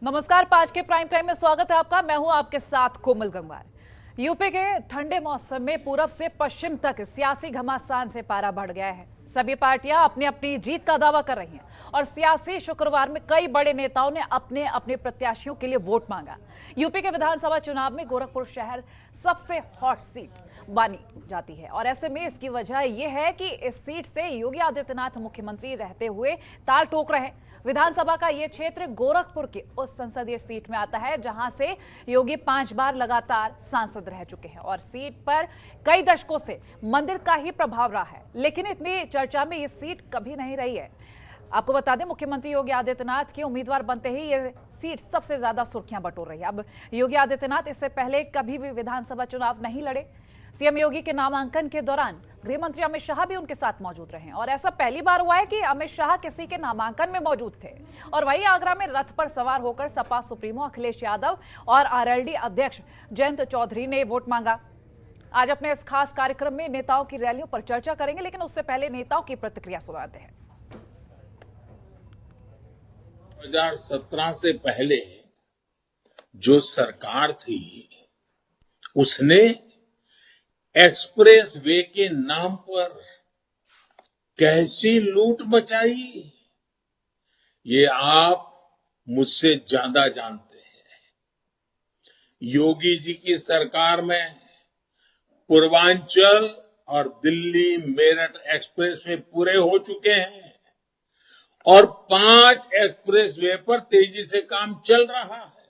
नमस्कार, 5 के prime time में स्वागत है आपका। मैं हूं आपके साथ कोमल गंगवार। यूपी के ठंडे मौसम में पूरब से पश्चिम तक सियासी घमासान से पारा बढ़ गया है। सभी पार्टियां अपनी अपनी जीत का दावा कर रही हैं और सियासी शुक्रवार में कई बड़े नेताओं ने अपने अपने प्रत्याशियों के लिए वोट मांगा। यूपी के विधानसभा चुनाव में गोरखपुर शहर सबसे हॉट सीट मानी जाती है और ऐसे में इसकी वजह यह है कि इस सीट से योगी आदित्यनाथ मुख्यमंत्री रहते हुए ताल ठोक रहे हैं। विधानसभा का यह क्षेत्र गोरखपुर की उस संसदीय सीट में आता है जहां से योगी 5 बार लगातार सांसद रह चुके हैं और सीट पर कई दशकों से मंदिर का ही प्रभाव रहा है, लेकिन इतनी चर्चा में ये सीट कभी नहीं रही है। आपको बता दें, मुख्यमंत्री योगी आदित्यनाथ के उम्मीदवार बनते ही ये सीट सबसे ज्यादा सुर्खियां बटोर रही है। अब योगी आदित्यनाथ इससे पहले कभी भी विधानसभा चुनाव नहीं लड़े। सीएम योगी के नामांकन के दौरान गृह मंत्री अमित शाह भी उनके साथ मौजूद रहे और ऐसा पहली बार हुआ है कि अमित शाह किसी के नामांकन में मौजूद थे। और वहीं आगरा में रथ पर सवार होकर सपा सुप्रीमो अखिलेश यादव और आरएलडी अध्यक्ष जयंत चौधरी ने वोट मांगा। आज अपने इस खास कार्यक्रम में नेताओं की रैलियों पर चर्चा करेंगे, लेकिन उससे पहले नेताओं की प्रतिक्रिया सुनाते हैं। 2017 से पहले जो सरकार थी उसने एक्सप्रेस वे के नाम पर कैसी लूट मचाई, ये आप मुझसे ज्यादा जानते हैं। योगी जी की सरकार में पूर्वांचल और दिल्ली मेरठ एक्सप्रेस वे पूरे हो चुके हैं और 5 एक्सप्रेस वे पर तेजी से काम चल रहा है।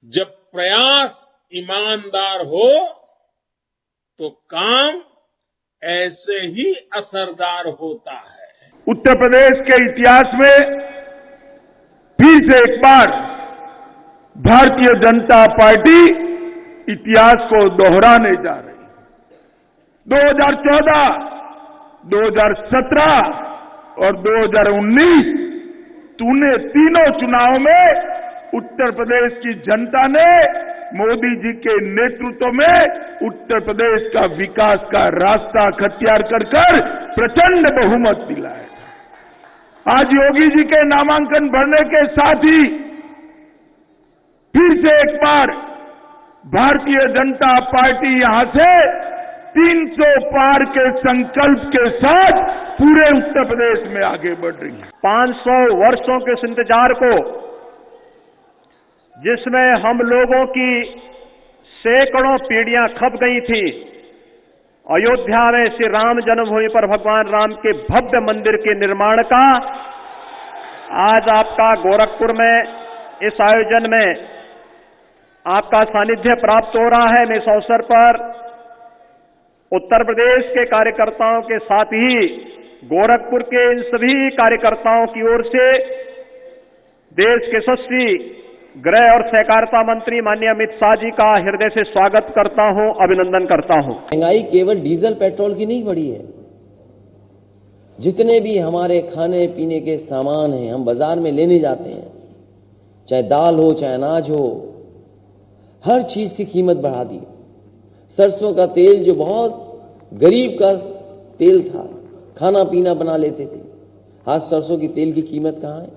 जब प्रयास ईमानदार हो तो काम ऐसे ही असरदार होता है। उत्तर प्रदेश के इतिहास में फिर से एक बार भारतीय जनता पार्टी इतिहास को दोहराने जा रही है। 2014, 2017 और 2019 तूने तीनों चुनाव में उत्तर प्रदेश की जनता ने मोदी जी के नेतृत्व में उत्तर प्रदेश का विकास का रास्ता अख्तियार कर प्रचंड बहुमत दिलाया। आज योगी जी के नामांकन भरने के साथ ही फिर से एक बार भारतीय जनता पार्टी यहां से 300 पार के संकल्प के साथ पूरे उत्तर प्रदेश में आगे बढ़ रही है। 500 वर्षों के इस इंतजार को, जिसमें हम लोगों की सैकड़ों पीढ़ियां खप गई थी, अयोध्या में श्री राम जन्मभूमि पर भगवान राम के भव्य मंदिर के निर्माण का आज आपका गोरखपुर में इस आयोजन में आपका सानिध्य प्राप्त हो रहा है। मैं इस अवसर पर उत्तर प्रदेश के कार्यकर्ताओं के साथ ही गोरखपुर के इन सभी कार्यकर्ताओं की ओर से देश के यशस्वी गृह और सहकारिता मंत्री माननीय अमित शाह जी का हृदय से स्वागत करता हूं, अभिनंदन करता हूं। महंगाई केवल डीजल पेट्रोल की नहीं बढ़ी है, जितने भी हमारे खाने पीने के सामान हैं हम बाजार में लेने जाते हैं, चाहे दाल हो चाहे अनाज हो, हर चीज की कीमत बढ़ा दी। सरसों का तेल जो बहुत गरीब का तेल था, खाना पीना बना लेते थे, आज सरसों की तेल की कीमत कहां है?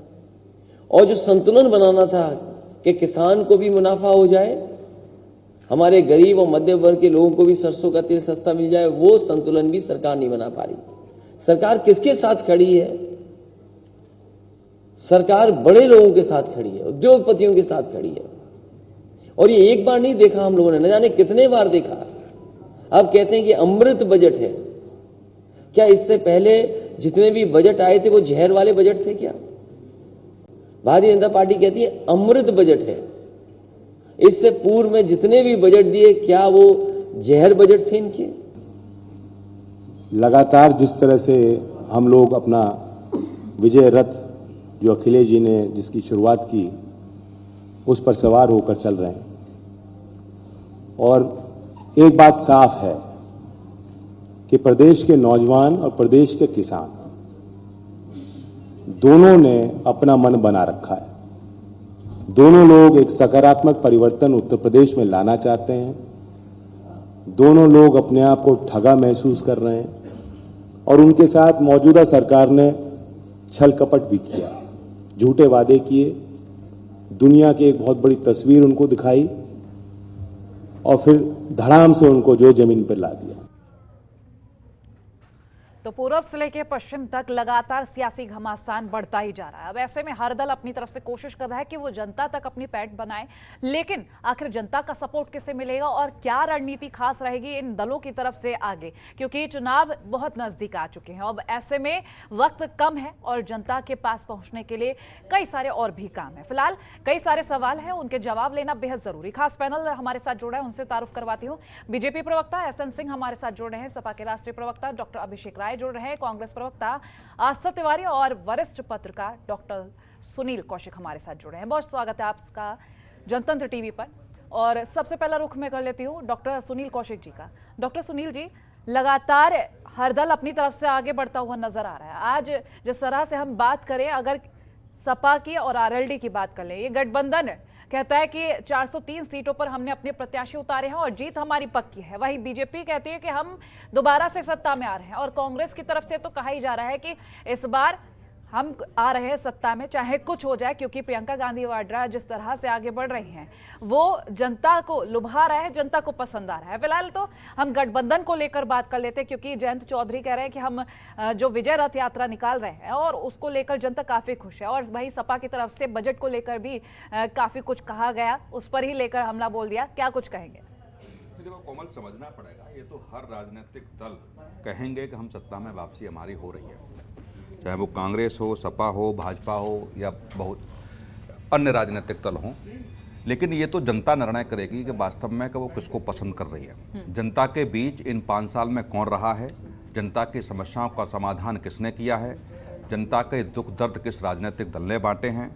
और जो संतुलन बनाना था कि किसान को भी मुनाफा हो जाए, हमारे गरीब और मध्य वर्ग के लोगों को भी सरसों का तेल सस्ता मिल जाए, वो संतुलन भी सरकार नहीं बना पा रही। सरकार किसके साथ खड़ी है? सरकार बड़े लोगों के साथ खड़ी है, उद्योगपतियों के साथ खड़ी है। और ये एक बार नहीं देखा हम लोगों ने, न जाने कितने बार देखा। अब कहते हैं कि अमृत बजट है। क्या इससे पहले जितने भी बजट आए थे वो जहर वाले बजट थे क्या? भारतीय जनता पार्टी कहती है अमृत बजट है। इससे पूर्व में जितने भी बजट दिए, क्या वो जहर बजट थे इनके? लगातार जिस तरह से हम लोग अपना विजय रथ जो अखिलेश जी ने जिसकी शुरुआत की, उस पर सवार होकर चल रहे हैं। और एक बात साफ है कि प्रदेश के नौजवान और प्रदेश के किसान दोनों ने अपना मन बना रखा है। दोनों लोग एक सकारात्मक परिवर्तन उत्तर प्रदेश में लाना चाहते हैं। दोनों लोग अपने आप को ठगा महसूस कर रहे हैं और उनके साथ मौजूदा सरकार ने छल कपट भी किया। झूठे वादे किए, दुनिया की एक बहुत बड़ी तस्वीर उनको दिखाई और फिर धड़ाम से उनको जो जमीन पर ला दिया। तो पूर्व से लेकर पश्चिम तक लगातार सियासी घमासान बढ़ता ही जा रहा है। अब ऐसे में हर दल अपनी तरफ से कोशिश कर रहा है कि वो जनता तक अपनी पैठ बनाए, लेकिन आखिर जनता का सपोर्ट किसे मिलेगा और क्या रणनीति खास रहेगी इन दलों की तरफ से आगे, क्योंकि चुनाव बहुत नजदीक आ चुके हैं। अब ऐसे में वक्त कम है और जनता के पास पहुंचने के लिए कई सारे और भी काम है। फिलहाल कई सारे सवाल हैं, उनके जवाब लेना बेहद जरूरी। खास पैनल हमारे साथ जुड़ा है, उनसे तारुफ करवाती हूँ। बीजेपी प्रवक्ता एसएन सिंह हमारे साथ जुड़ रहे हैं, सपा के राष्ट्रीय प्रवक्ता डॉक्टर अभिषेक राय जुड़ रहे हैं, कांग्रेस प्रवक्ता आस्था तिवारी और वरिष्ठ पत्रकार डॉक्टर सुनील कौशिक हमारे साथ जुड़े हैं। बहुत स्वागत है आपका जनतंत्र टीवी पर। और सबसे पहला रुख मैं कर लेती हूँ डॉक्टर सुनील कौशिक जी का। डॉक्टर सुनील जी, लगातार हर दल अपनी तरफ से आगे बढ़ता हुआ नजर आ रहा है। आज जिस तरह से हम बात करें, अगर सपा की और आरएलडी की बात कर लें, ये गठबंधन कहता है कि 403 सीटों पर हमने अपने प्रत्याशी उतारे हैं और जीत हमारी पक्की है। वहीं बीजेपी कहती है कि हम दोबारा से सत्ता में आ रहे हैं, और कांग्रेस की तरफ से तो कहा ही जा रहा है कि इस बार हम आ रहे हैं सत्ता में चाहे कुछ हो जाए, क्योंकि प्रियंका गांधी वाड्रा जिस तरह से आगे बढ़ रही हैं वो जनता को लुभा रहा है, जनता को पसंद आ रहा है। फिलहाल तो हम गठबंधन को लेकर बात कर लेते हैं, क्योंकि जयंत चौधरी कह रहे हैं कि हम जो विजय रथ यात्रा निकाल रहे हैं और उसको लेकर जनता काफी खुश है। और वही सपा की तरफ से बजट को लेकर भी काफी कुछ कहा गया, उस पर ही लेकर हमला बोल दिया। क्या कुछ कहेंगे? देखो कोमल, समझना पड़ेगा, ये तो हर राजनीतिक दल कहेंगे कि हम सत्ता में वापसी हमारी हो रही है, चाहे वो कांग्रेस हो, सपा हो, भाजपा हो या बहुत अन्य राजनीतिक दल हों। लेकिन ये तो जनता निर्णय करेगी कि वास्तव में कि वो किसको पसंद कर रही है। जनता के बीच इन 5 साल में कौन रहा है, जनता की समस्याओं का समाधान किसने किया है, जनता के दुख दर्द किस राजनीतिक दल ने बांटे हैं,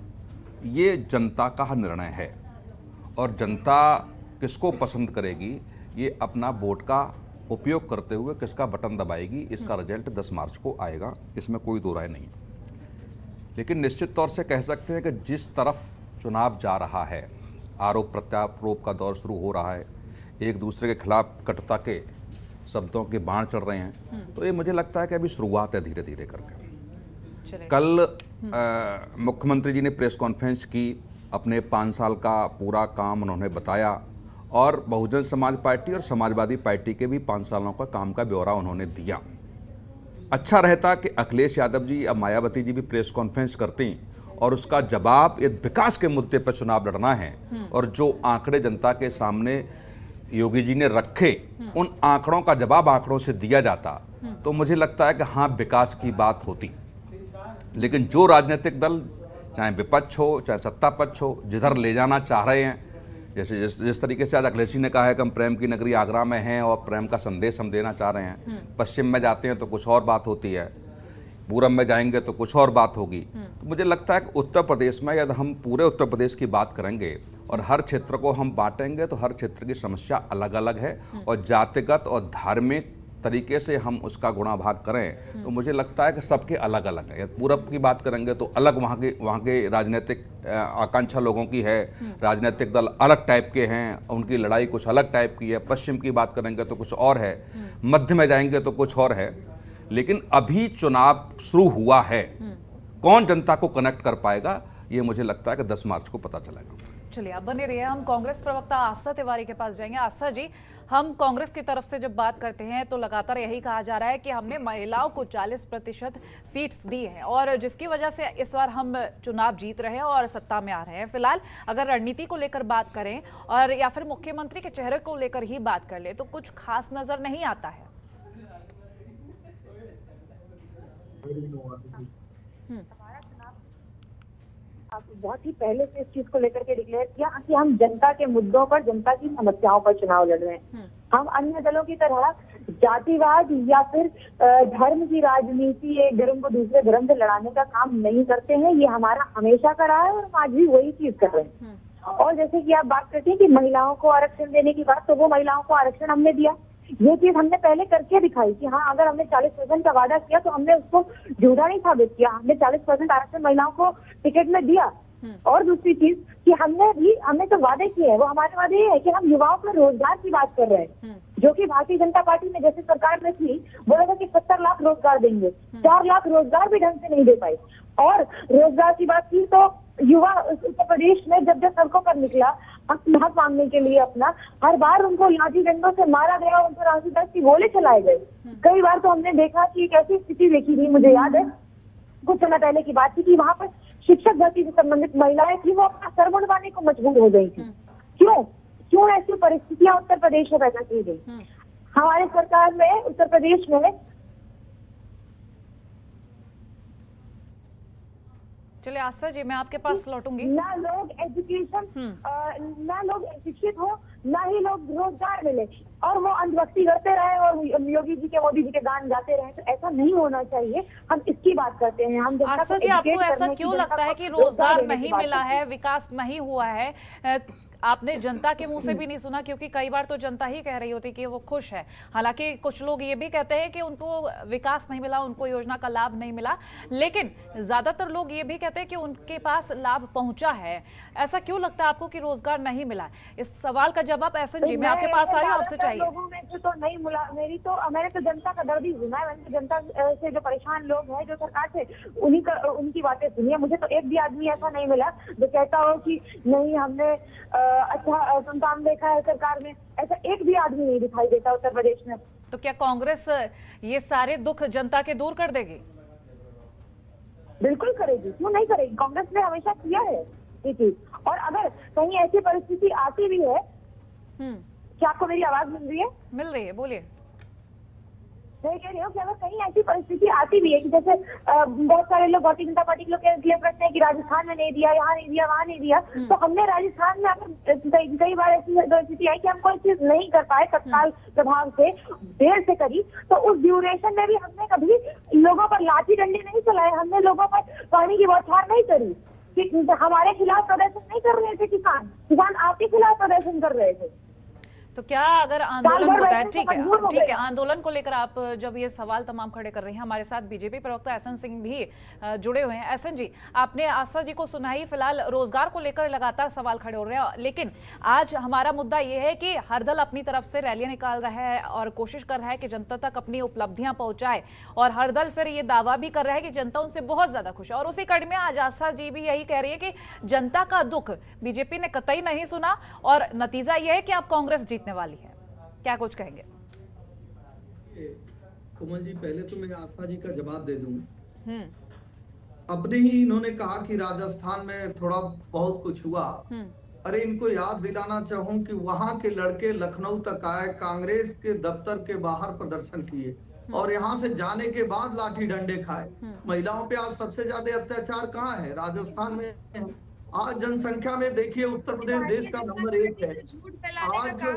ये जनता का निर्णय है। और जनता किसको पसंद करेगी, ये अपना वोट का उपयोग करते हुए किसका बटन दबाएगी, इसका रिजल्ट 10 मार्च को आएगा, इसमें कोई दो राय नहीं। लेकिन निश्चित तौर से कह सकते हैं कि जिस तरफ चुनाव जा रहा है, आरोप प्रत्यारोप का दौर शुरू हो रहा है, एक दूसरे के खिलाफ कटुता के शब्दों के बाण चढ़ रहे हैं, तो ये मुझे लगता है कि अभी शुरुआत है धीरे धीरे करके। कल मुख्यमंत्री जी ने प्रेस कॉन्फ्रेंस की, अपने 5 साल का पूरा काम उन्होंने बताया, और बहुजन समाज पार्टी और समाजवादी पार्टी के भी 5 सालों का काम का ब्यौरा उन्होंने दिया। अच्छा रहता कि अखिलेश यादव जी या मायावती जी भी प्रेस कॉन्फ्रेंस करती और उसका जवाब, ये विकास के मुद्दे पर चुनाव लड़ना है और जो आंकड़े जनता के सामने योगी जी ने रखे, उन आंकड़ों का जवाब आंकड़ों से दिया जाता, तो मुझे लगता है कि हाँ, विकास की बात होती। लेकिन जो राजनीतिक दल, चाहे विपक्ष हो चाहे सत्ता पक्ष हो, जिधर ले जाना चाह रहे हैं, जैसे जिस तरीके से आज अखिलेश जी ने कहा है कि हम प्रेम की नगरी आगरा में हैं और प्रेम का संदेश हम देना चाह रहे हैं, पश्चिम में जाते हैं तो कुछ और बात होती है, पूरब में जाएंगे तो कुछ और बात होगी। तो मुझे लगता है कि उत्तर प्रदेश में यदि हम पूरे उत्तर प्रदेश की बात करेंगे और हर क्षेत्र को हम बांटेंगे तो हर क्षेत्र की समस्या अलग अलग है, और जातिगत और धार्मिक तरीके से हम उसका गुणा भाग करें तो मुझे लगता है कि सबके अलग अलग है। पूरब की बात करेंगे तो अलग वहाँ के राजनीतिक आकांक्षा लोगों की है, राजनीतिक दल अलग टाइप के हैं, उनकी लड़ाई कुछ अलग टाइप की है। पश्चिम की बात करेंगे तो कुछ और है, मध्य में जाएंगे तो कुछ और है। लेकिन अभी चुनाव शुरू हुआ है, कौन जनता को कनेक्ट कर पाएगा, ये मुझे लगता है कि 10 मार्च को पता चलेगा। चलिए, अब बने रहिए। हम कांग्रेस प्रवक्ता आस्था तिवारी के पास जाएंगे। आस्था जी, हम कांग्रेस की तरफ से जब बात करते हैं तो लगातार यही कहा जा रहा है कि हमने महिलाओं को 40% सीट्स दी है और जिसकी वजह से इस बार हम चुनाव जीत रहे हैं और सत्ता में आ रहे हैं। फिलहाल अगर रणनीति को लेकर बात करें और या फिर मुख्यमंत्री के चेहरे को लेकर ही बात कर ले तो कुछ खास नजर नहीं आता है। बहुत ही पहले से इस चीज को लेकर के डिक्लेयर किया कि हम जनता के मुद्दों पर, जनता की समस्याओं पर चुनाव लड़ रहे हैं। हम अन्य दलों की तरह जातिवाद या फिर धर्म की राजनीति, एक धर्म को दूसरे धर्म से लड़ाने का काम नहीं करते हैं। ये हमारा हमेशा का रहा है और हम आज भी वही चीज कर रहे हैं। और जैसे कि आप बात करते हैं कि महिलाओं को आरक्षण देने की बात, तो वो महिलाओं को आरक्षण हमने दिया। ये चीज हमने पहले करके दिखाई कि हाँ, अगर हमने 40% का वादा किया तो हमने उसको झूठा नहीं साबित किया। हमने 40% आरक्षण महिलाओं को टिकट में दिया। और दूसरी चीज कि हमने तो वादे किए हैं, वो हमारे वादे ये है कि हम युवाओं को रोजगार की बात कर रहे हैं, जो कि भारतीय जनता पार्टी ने जैसे सरकार में थी बोला था कि 70 लाख रोजगार देंगे, 4 लाख रोजगार भी ढंग से नहीं दे पाए। और रोजगार की बात की तो युवा उत्तर प्रदेश में जब सड़कों पर निकला हक मांगने के लिए अपना, हर बार उनको लाठी डंडों से मारा गया, उन पर 80-10 की गोले चलाए गए। कई बार तो हमने देखा कि एक ऐसी स्थिति देखी थी, मुझे याद है कुछ समय पहले की बात थी कि वहां पर शिक्षक भर्ती से संबंधित महिलाएं थी, वो अपना सर मुंडवाने को मजबूर हो गई थी। क्यों ऐसी परिस्थितियां उत्तर प्रदेश में पैदा की गई? हमारे सरकार में उत्तर प्रदेश में चलिए आस्था जी, मैं आपके पास लौटूंगी। ना लोग एजुकेशन, ना लोग शिक्षित हो, ना ही लोग रोजगार मिले, और वो अंधभक्ति करते रहे और योगी जी के मोदी जी के गान गाते रहे। तो ऐसा नहीं होना चाहिए, हम इसकी बात करते हैं। हम आस्था जी, आपको ऐसा क्यों लगता है कि रोजगार नहीं मिला है, विकास नहीं हुआ है? आपने जनता के मुंह से भी नहीं सुना, क्योंकि कई बार तो जनता ही कह रही होती कि वो खुश है। हालांकि कुछ लोग ये भी कहते हैं कि उनको विकास नहीं मिला, उनको योजना का लाभ नहीं मिला, लेकिन ज्यादातर लोग ये भी कहते हैं कि उनके पास लाभ पहुंचा है। ऐसा क्यों लगता है आपको कि रोजगार नहीं मिला? इस सवाल का जवाब एसएन जी, मैं आपके पास आ रही हूँ, आपसे चाहिए। लोगों में से तो नहीं मिला, मैंने तो जनता का दर्द ही सुना है। मैंने तो जनता से जो परेशान लोग हैं, जो सरकार से, उनकी बातें सुनी है। मुझे तो एक भी आदमी ऐसा नहीं मिला जो कहता हो कि नहीं हमने अच्छा काम देखा है सरकार में। ऐसा एक भी आदमी नहीं दिखाई देता उत्तर प्रदेश में। तो क्या कांग्रेस ये सारे दुख जनता के दूर कर देगी? बिल्कुल करेगी, क्यों नहीं करेगी? कांग्रेस ने हमेशा किया है ये चीज। और अगर कहीं ऐसी परिस्थिति आती भी है, क्या आपको मेरी आवाज मिल रही है? मिल रही है, बोलिए। मैं कह रही हूँ कि अगर कहीं ऐसी परिस्थिति आती भी है कि जैसे बहुत सारे लोग भारतीय जनता पार्टी के लोग के प्रश्न है कि राजस्थान में नहीं दिया, यहाँ नहीं दिया, वहाँ नहीं दिया, तो हमने राजस्थान में अगर कई बार ऐसी परिस्थिति आई कि हम कोई चीज नहीं कर पाए तत्काल प्रभाव से, देर से करी, तो उस ड्यूरेशन में भी हमने कभी लोगों पर लाठी डंडे नहीं चलाए, हमने लोगों पर पानी की बौछार नहीं करी कि हमारे खिलाफ प्रदर्शन नहीं कर रहे थे। किसान आपके खिलाफ प्रदर्शन कर रहे थे। तो क्या अगर आंदोलन होता है, ठीक है, आंदोलन को लेकर आप जब ये सवाल तमाम खड़े कर रही हैं, हमारे साथ बीजेपी प्रवक्ता एसएन सिंह भी जुड़े हुए हैं। एसएन जी, आपने आस्था जी को सुना ही, फिलहाल रोजगार को लेकर लगातार सवाल खड़े हो रहे हैं, लेकिन आज हमारा मुद्दा ये है कि हर दल अपनी तरफ से रैलियां निकाल रहा है और कोशिश कर रहा है कि जनता तक अपनी उपलब्धियां पहुंचाए, और हर दल फिर ये दावा भी कर रहा है कि जनता उनसे बहुत ज्यादा खुश है। और उसी कड़ी में आज आस्था जी भी यही कह रही है कि जनता का दुख बीजेपी ने कतई नहीं सुना, और नतीजा यह है कि अब कांग्रेस जीतने वाली है। क्या कुछ कहेंगे? कोमल जी, पहले तो मैं आस्था जी का जवाब दे दूं। अपने ही इन्होंने कहा कि राजस्थान में थोड़ा बहुत कुछ हुआ। अरे इनको याद दिलाना चाहूं कि वहां के लड़के लखनऊ तक आए, कांग्रेस के दफ्तर के बाहर प्रदर्शन किए, और यहाँ से जाने के बाद लाठी डंडे खाए। महिलाओं पे आज सबसे ज्यादा अत्याचार कहाँ है? राजस्थान में। आज जनसंख्या में देखिए उत्तर प्रदेश देश का नंबर 1 है। आज जो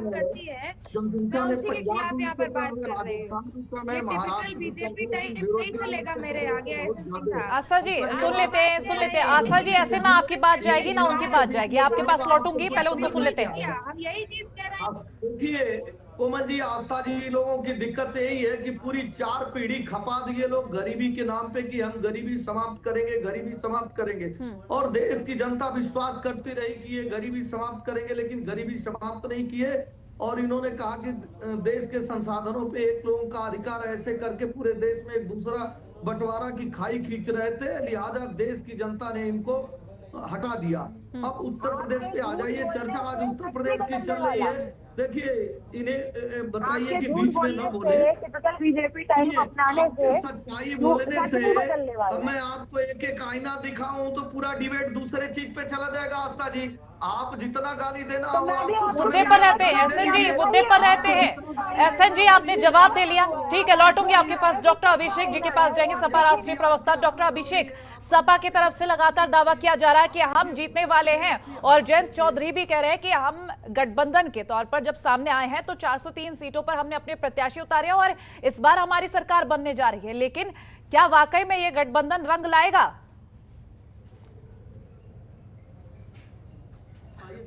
है जनसंख्या में पंजाब भी कम है, राजस्थान भी कम है, महाराष्ट्र भी कम है। आस्था जी सुन लेते हैं। आस्था जी, ऐसे ना आपकी बात जाएगी ना उनकी बात जाएगी, आपके पास लौटूंगी, पहले उनको सुन लेते हैं। हम यही चीज कह रहे हैं। देखिए कोमल जी, आस्था जी, लोगों की दिक्कत यही है कि पूरी 4 पीढ़ी खपा दिए लोग गरीबी के नाम पे कि हम गरीबी समाप्त करेंगे, गरीबी समाप्त करेंगे, और देश की जनता विश्वास करती रही कि ये गरीबी समाप्त करेंगे, लेकिन गरीबी समाप्त नहीं किए। और इन्होंने कहा कि देश के संसाधनों पे एक लोगों का अधिकार, ऐसे करके पूरे देश में एक दूसरा बंटवारा की खाई खींच रहे थे, लिहाजा देश की जनता ने इनको हटा दिया। अब उत्तर प्रदेश पे आ जाइए, चर्चा आज उत्तर प्रदेश की चल रही है। देखिए, इन्हें बताइए कि बीच में न बोले, बीजेपी टाइम अपनाने से, सच्चाई बोलने से। अब मैं आपको एक एक आईना दिखाऊं तो पूरा डिबेट दूसरे चीज पे चला जाएगा। आस्था जी, आप जितना गाली देना हो, मुद्दे पर रहते हैं एसएन जी, मुद्दे पर रहते हैं। एसएन जी, आपने जवाब दे लिया, ठीक है, लौटूंगी आपके पास। डॉक्टर अभिषेक जी के पास जाएंगे, सपा राष्ट्रीय प्रवक्ता। डॉक्टर अभिषेक, सपा की तरफ से लगातार दावा किया जा रहा है कि हम जीतने वाले हैं, और जयंत चौधरी भी कह रहे हैं कि हम गठबंधन के तौर पर जब सामने आए हैं तो 403 सीटों पर हमने अपने प्रत्याशी उतारे और इस बार हमारी सरकार बनने जा रही है। लेकिन क्या वाकई में ये गठबंधन रंग लाएगा?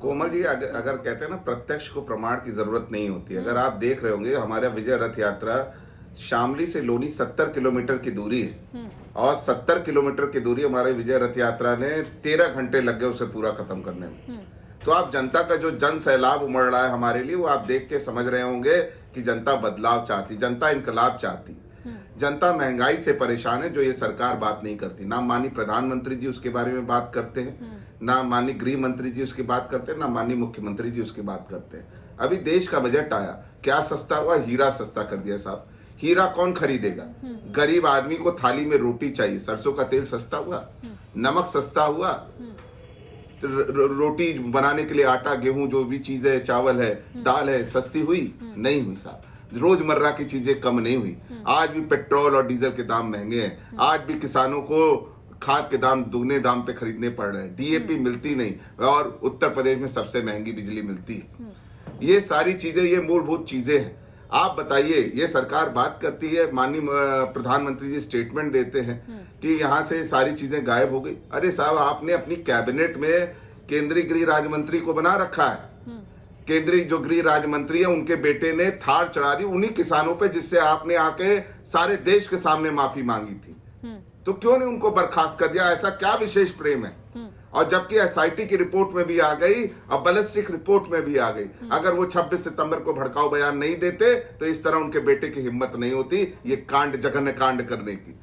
कोमल जी, अगर कहते हैं ना प्रत्यक्ष को प्रमाण की जरूरत नहीं होती। अगर आप देख रहे होंगे, हमारा विजय रथ यात्रा शामली से लोनी 70 किलोमीटर की दूरी है और 70 किलोमीटर की दूरी हमारे विजय रथ यात्रा ने 13 घंटे लग गए उसे पूरा खत्म करने में। तो आप जनता का जो जन सैलाब उमड़ रहा है हमारे लिए, वो आप देख के समझ रहे होंगे कि जनता बदलाव चाहती, जनता इनकलाब चाहती। जनता महंगाई से परेशान है, जो ये सरकार बात नहीं करती। ना माननीय प्रधानमंत्री जी उसके बारे में बात करते हैं, ना माननीय गृह मंत्री जी उसकी बात करते हैं, ना माननीय मुख्यमंत्री जी उसकी बात करते हैं। अभी देश का बजट आया, क्या सस्ता हुआ? हीरा सस्ता कर दिया साहब। हीरा कौन खरीदेगा? गरीब आदमी को थाली में रोटी चाहिए। सरसों का तेल सस्ता हुआ, नमक सस्ता हुआ, रोटी बनाने के लिए आटा, गेहूं, जो भी चीज है, चावल है, दाल है, सस्ती हुई? नहीं हुई साहब। रोजमर्रा की चीजें कम नहीं हुई। आज भी पेट्रोल और डीजल के दाम महंगे हैं। आज भी किसानों को खाद के दाम दुगने दाम पे खरीदने पड़ रहे हैं। डीएपी मिलती नहीं और उत्तर प्रदेश में सबसे महंगी बिजली मिलती है। ये सारी चीजें, ये मूलभूत चीजें हैं। आप बताइए, ये सरकार बात करती है, माननीय प्रधानमंत्री जी स्टेटमेंट देते हैं कि यहाँ से सारी चीजें गायब हो गई। अरे साहब, आपने अपनी कैबिनेट में केंद्रीय गृह राज्य मंत्री को बना रखा है। केंद्रीय जो गृह राज्य मंत्री है, उनके बेटे ने थार चढ़ा दी उन्हीं किसानों पे जिससे आपने आके सारे देश के सामने माफी मांगी थी। तो क्यों नहीं उनको बर्खास्त कर दिया? ऐसा क्या विशेष प्रेम है? और जबकि एसआईटी की रिपोर्ट में भी आ गई, अब बैलिस्टिक रिपोर्ट में भी आ गई। अगर वो 26 सितंबर को भड़काऊ बयान नहीं देते तो इस तरह उनके बेटे की हिम्मत नहीं होती ये कांड, जघन्य कांड करने की।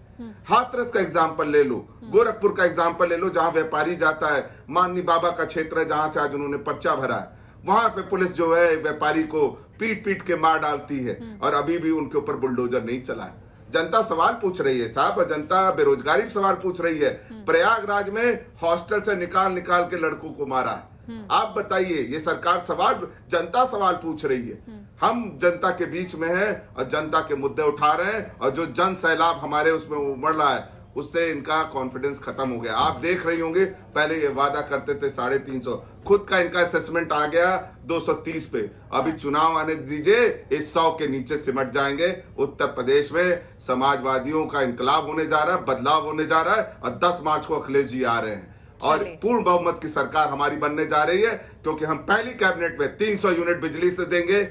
हाथरस का एग्जाम्पल ले लो, गोरखपुर का एग्जाम्पल ले लो, जहां व्यापारी जाता है, माननीय बाबा का क्षेत्र है, जहां से आज उन्होंने पर्चा भरा है। वहां पे पुलिस जो है व्यापारी को पीट पीट के मार डालती है और अभी भी उनके ऊपर बुलडोजर नहीं चला है। जनता सवाल पूछ रही है साहब, जनता बेरोजगारी पे सवाल पूछ रही है। प्रयागराज में हॉस्टल से निकाल निकाल के लड़कों को मारा है। आप बताइए, ये सरकार सवाल, जनता सवाल पूछ रही है। हम जनता के बीच में हैं और जनता के मुद्दे उठा रहे हैं, और जो जन सैलाब हमारे उसमें उमड़ रहा है उससे इनका कॉन्फिडेंस खत्म हो गया। आप देख रही होंगे, पहले ये वादा करते थे 350, खुद का इनका असेसमेंट आ गया 230 पे। अभी चुनाव आने दीजिए, इस 100 के नीचे सिमट जाएंगे। उत्तर प्रदेश में समाजवादियों का इनकलाब होने जा रहा है, बदलाव होने जा रहा है, और 10 मार्च को अखिलेश जी आ रहे हैं और पूर्ण बहुमत की सरकार हमारी बनने जा रही है, क्योंकि हम पहली कैबिनेट में 300 यूनिट बिजली से देंगे,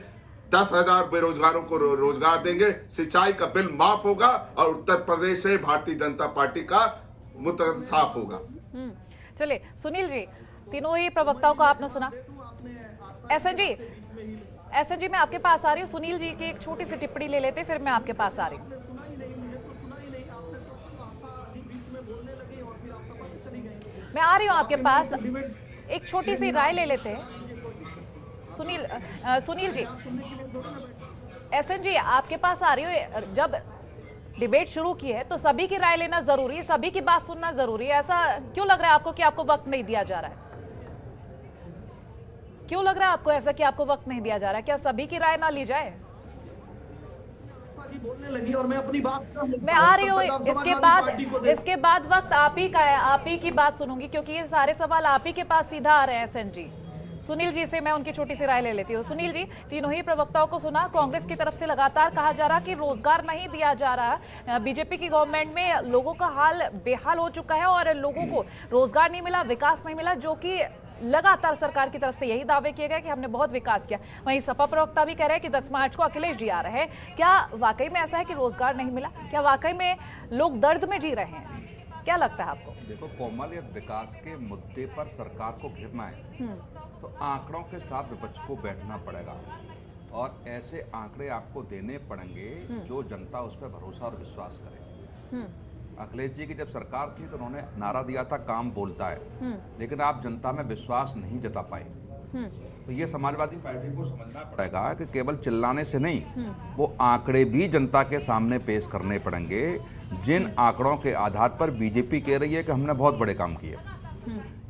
10,000 बेरोजगारों को रोजगार देंगे, सिंचाई का बिल माफ होगा और उत्तर प्रदेश से भारतीय जनता पार्टी का मुतहद साफ होगा। चलिए सुनील जी, तीनों ही प्रवक्ताओं का आपने सुना। एसएन जी मैं आपके पास आ रही हूँ। सुनील जी की एक छोटी सी टिप्पणी ले लेते, फिर मैं आपके पास आ रही हूँ। मैं आ रही हूँ आपके पास, एक छोटी सी राय ले लेते हैं। सुनील जी, एसएन जी आपके पास आ रही हूँ। जब डिबेट शुरू की है तो सभी की राय लेना जरूरी है, सभी की बात सुनना जरूरी है। ऐसा क्यों लग रहा है आपको कि आपको वक्त नहीं दिया जा रहा है? क्यों लग रहा है आपको ऐसा कि आपको वक्त नहीं दिया जा रहा है? क्या सभी की राय ना ली जाए? बोलने लगी और मैं अपनी बात मैं आ रही हूँ। इसके बाद वक्त आप ही का है, आप ही की बात सुनूंगी, क्योंकि ये सारे सवाल आप ही के पास सीधा आ रहे हैं। एसएन जी, सुनील जी से मैं उनकी छोटी सी राय ले लेती हूँ। सुनील जी, तीनों ही प्रवक्ताओं को सुना। कांग्रेस की तरफ से लगातार कहा जा रहा कि रोजगार नहीं दिया जा रहा। बीजेपी की गवर्नमेंट में लोगों का हाल बेहाल हो चुका है और लोगों को रोजगार नहीं मिला, विकास नहीं मिला, जो कि लगातार सरकार की तरफ से यही दावे किए गए कि हमने बहुत विकास किया। वहीं सपा प्रवक्ता भी कह रहे हैं कि 10 मार्च को अखिलेश जी आ रहे हैं। क्या वाकई में ऐसा है कि रोजगार नहीं मिला? क्या वाकई में लोग दर्द में जी रहे हैं? क्या लगता है आपको? देखो कोमल, ये विकास के मुद्दे पर सरकार को घिरना है तो आंकड़ों के साथ विपक्ष को बैठना पड़ेगा और ऐसे आंकड़े आपको देने पड़ेंगे जो जनता उस पर भरोसा और विश्वास करे। अखिलेश जी की जब सरकार थी तो उन्होंने नारा दिया था काम बोलता है, लेकिन आप जनता में विश्वास नहीं जता पाए। तो ये समाजवादी पार्टी को समझना पड़ेगा कि केवल चिल्लाने से नहीं, वो आंकड़े भी जनता के सामने पेश करने पड़ेंगे, जिन आंकड़ों के आधार पर बीजेपी कह रही है कि हमने बहुत बड़े काम किए।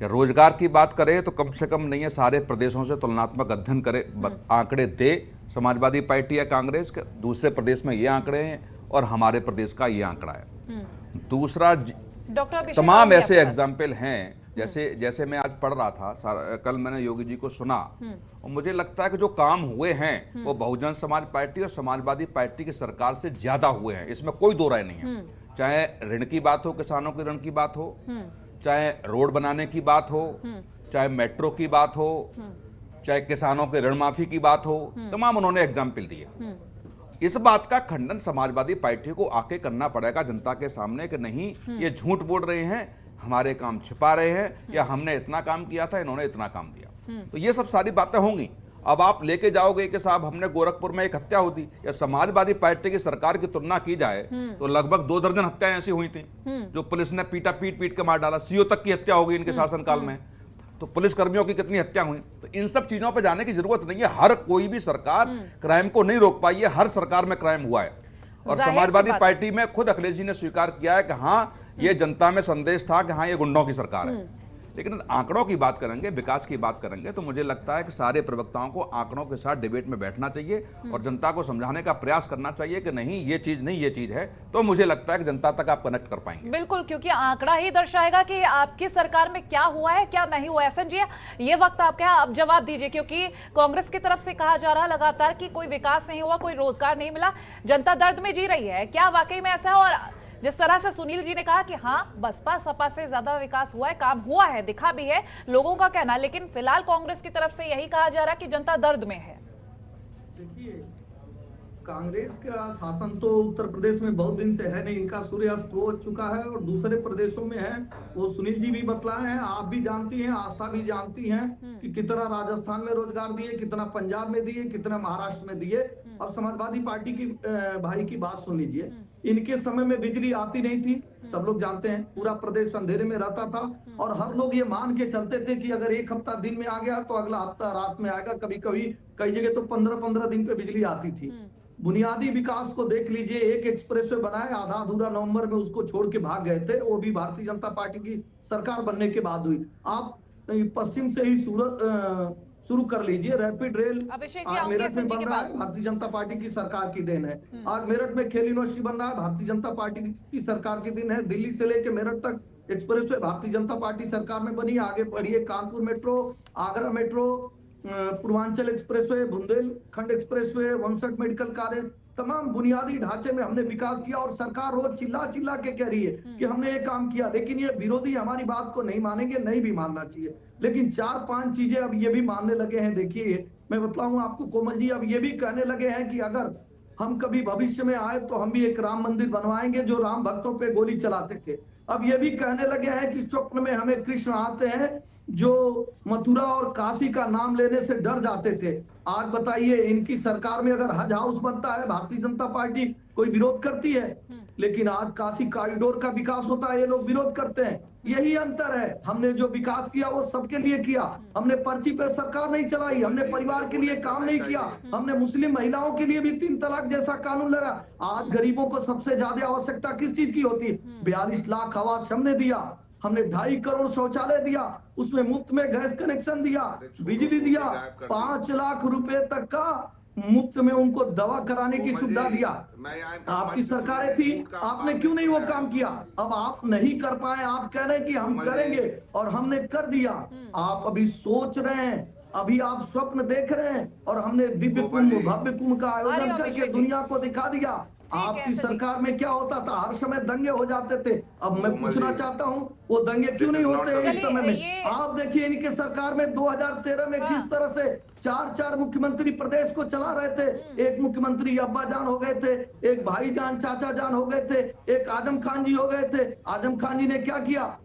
या रोजगार की बात करें तो कम से कम नहीं है, सारे प्रदेशों से तुलनात्मक अध्ययन करे, आंकड़े दे समाजवादी पार्टी या कांग्रेस के, दूसरे प्रदेश में ये आंकड़े हैं और हमारे प्रदेश का ये आंकड़ा है। दूसरा, तमाम ऐसे एग्जाम्पल हैं। जैसे मैं आज पढ़ रहा था, कल मैंने योगी जी को सुना और मुझे लगता है कि जो काम हुए हैं वो बहुजन समाज पार्टी और समाजवादी पार्टी की सरकार से ज्यादा हुए हैं, इसमें कोई दो राय नहीं है। चाहे ऋण की बात हो, किसानों के ऋण की बात हो, चाहे रोड बनाने की बात हो, चाहे मेट्रो की बात हो, चाहे किसानों के ऋण माफी की बात हो, तमाम उन्होंने एग्जाम्पल दिए। इस बात का खंडन समाजवादी पार्टी को आके करना पड़ेगा जनता के सामने कि नहीं ये झूठ बोल रहे हैं, हमारे काम छिपा रहे हैं, या हमने इतना काम किया था, इन्होंने इतना काम दिया। तो ये सब सारी बातें होंगी। अब आप लेके जाओगे कि साहब हमने गोरखपुर में एक हत्या होती, या समाजवादी पार्टी की सरकार की तुलना की जाए तो लगभग 2 दर्जन हत्याएं ऐसी हुई थी जो पुलिस ने पीट के मार डाला। सीओ तक की हत्या हो गई इनके शासनकाल में, तो पुलिस कर्मियों की कितनी हत्या हुई। तो इन सब चीजों पे जाने की जरूरत नहीं है। हर कोई भी सरकार क्राइम को नहीं रोक पाई है, हर सरकार में क्राइम हुआ है। और समाजवादी पार्टी में खुद अखिलेश जी ने स्वीकार किया है कि हाँ ये जनता में संदेश था कि हाँ ये गुंडों की सरकार है। लेकिन आंकड़ों की बात करेंगे, विकास की बात करेंगे, तो मुझे लगता है कि सारे प्रवक्ताओं को आंकड़ों के साथ डिबेट में बैठना चाहिए और जनता को समझाने का प्रयास करना चाहिए कि नहीं ये चीज नहीं ये चीज है। तो मुझे लगता है कि जनता तक आप कनेक्ट कर पाएंगे। बिल्कुल, क्योंकि आंकड़ा ही दर्शाएगा कि आपकी सरकार में क्या हुआ है क्या नहीं हुआ। एहसन जी, ये वक्त आपका है, आप जवाब दीजिए, क्योंकि कांग्रेस की तरफ से कहा जा रहा लगातार कि कोई विकास नहीं हुआ, कोई रोजगार नहीं मिला, जनता दर्द में जी रही है। क्या वाकई में ऐसा है? और जिस तरह से सुनील जी ने कहा कि हाँ बसपा सपा से ज्यादा विकास हुआ है, काम हुआ है, दिखा भी है, लोगों का कहना, लेकिन फिलहाल कांग्रेस की तरफ से यही कहा जा रहा है कि जनता दर्द में है। देखिए, कांग्रेस का शासन तो उत्तर प्रदेश में बहुत दिन से है नहीं, इनका सूर्यास्त हो चुका है और दूसरे प्रदेशों में है। वो सुनील जी भी बतलाए हैं, आप भी जानती हैं, आस्था भी जानती हैं कि कितना राजस्थान में रोजगार दिए, कितना पंजाब में दिए, कितना महाराष्ट्र में दिए। अब समाजवादी पार्टी की भाई की बात सुन लीजिए। इनके समय में बिजली आती नहीं थी, सब लोग जानते हैं, पूरा प्रदेश अंधेरे में रहता था और हर लोग ये मान के चलते थे कि अगर एक हफ्ता दिन में आ गया तो अगला हफ्ता रात में आएगा। कभी कभी कई जगह तो 15-15 दिन पे बिजली आती थी। बुनियादी विकास को देख लीजिए, एक एक्सप्रेसवे बनाए, आधा अधूरा नवंबर में उसको छोड़ के भाग गए थे, वो भी भारतीय जनता पार्टी की सरकार बनने के बाद हुई। आप पश्चिम से ही शुरू कर लीजिए, रैपिड रेल आज मेरठ में बन रहा है, भारतीय जनता पार्टी की सरकार की देन है। आज मेरठ में खेल यूनिवर्सिटी बन रहा है, भारतीय जनता पार्टी की सरकार की देन है। दिल्ली से लेकर मेरठ तक एक्सप्रेसवे भारतीय जनता पार्टी सरकार में बनी। आगे बढ़िए, Kanpur metro, Agra metro, Purvanchal expressway, Bundelkhand expressway, 59 medical college, तमाम बुनियादी ढांचे में हमने विकास किया और सरकार रोज चिल्ला चिल्ला के कह रही है कि हमने ये काम किया। लेकिन ये विरोधी हमारी बात को नहीं मानेंगे, नहीं भी मानना चाहिए। लेकिन 4-5 चीजें अब ये भी मानने लगे हैं। देखिए, मैं बताऊं आपको कोमल जी, अब ये भी कहने लगे हैं कि अगर हम कभी भविष्य में आए तो हम भी एक राम मंदिर बनवाएंगे जो राम भक्तों पे गोली चलाते थे। अब ये भी कहने लगे हैं कि स्वप्न में हमें कृष्ण आते हैं जो मथुरा और काशी का नाम लेने से डर जाते थे। आज बताइए, इनकी सरकार में अगर हज हाउस बनता है, भारतीय जनता पार्टी कोई विरोध करती है, लेकिन आज काशी कॉरिडोर का विकास होता है, ये लोग विरोध करते हैं। यही अंतर है। हमने जो विकास किया वो सबके लिए किया। हमने पर्ची पे सरकार नहीं चलाई, हमने परिवार के लिए काम नहीं किया, हमने मुस्लिम महिलाओं के लिए भी 3 तलाक जैसा कानून लगा। आज गरीबों को सबसे ज्यादा आवश्यकता किस चीज की होती है? 42 लाख आवास हमने दिया, हमने 2.5 करोड़ शौचालय दिया, उसमें मुफ्त में गैस कनेक्शन दिया, बिजली दिया, 5 लाख रुपए तक का मुफ्त में उनको दवा कराने की सुविधा दिया। आपकी सरकारें थी, आपने क्यों नहीं वो काम किया? अब आप नहीं कर पाए, आप कह रहे हैं कि हम करेंगे और हमने कर दिया। आप अभी सोच रहे हैं, अभी आप स्वप्न देख रहे हैं और हमने दिव्य कुंभ, भव्य कुंभ का आयोजन करके दुनिया को दिखा दिया। आपकी सरकार में क्या होता था? हर समय दंगे हो जाते थे। अब मैं पूछना चाहता हूँ, वो दंगे क्यों नहीं होते इस समय में? आप देखिए, इनके सरकार में 2013 में किस तरह से 4 मुख्यमंत्री प्रदेश को चला रहे थे। एक मुख्यमंत्री अब्बा जान हो गए थे, एक भाई जान, चाचा जान हो गए थे, एक आजम खान जी हो गए थे। आजम खान जी ने क्या किया?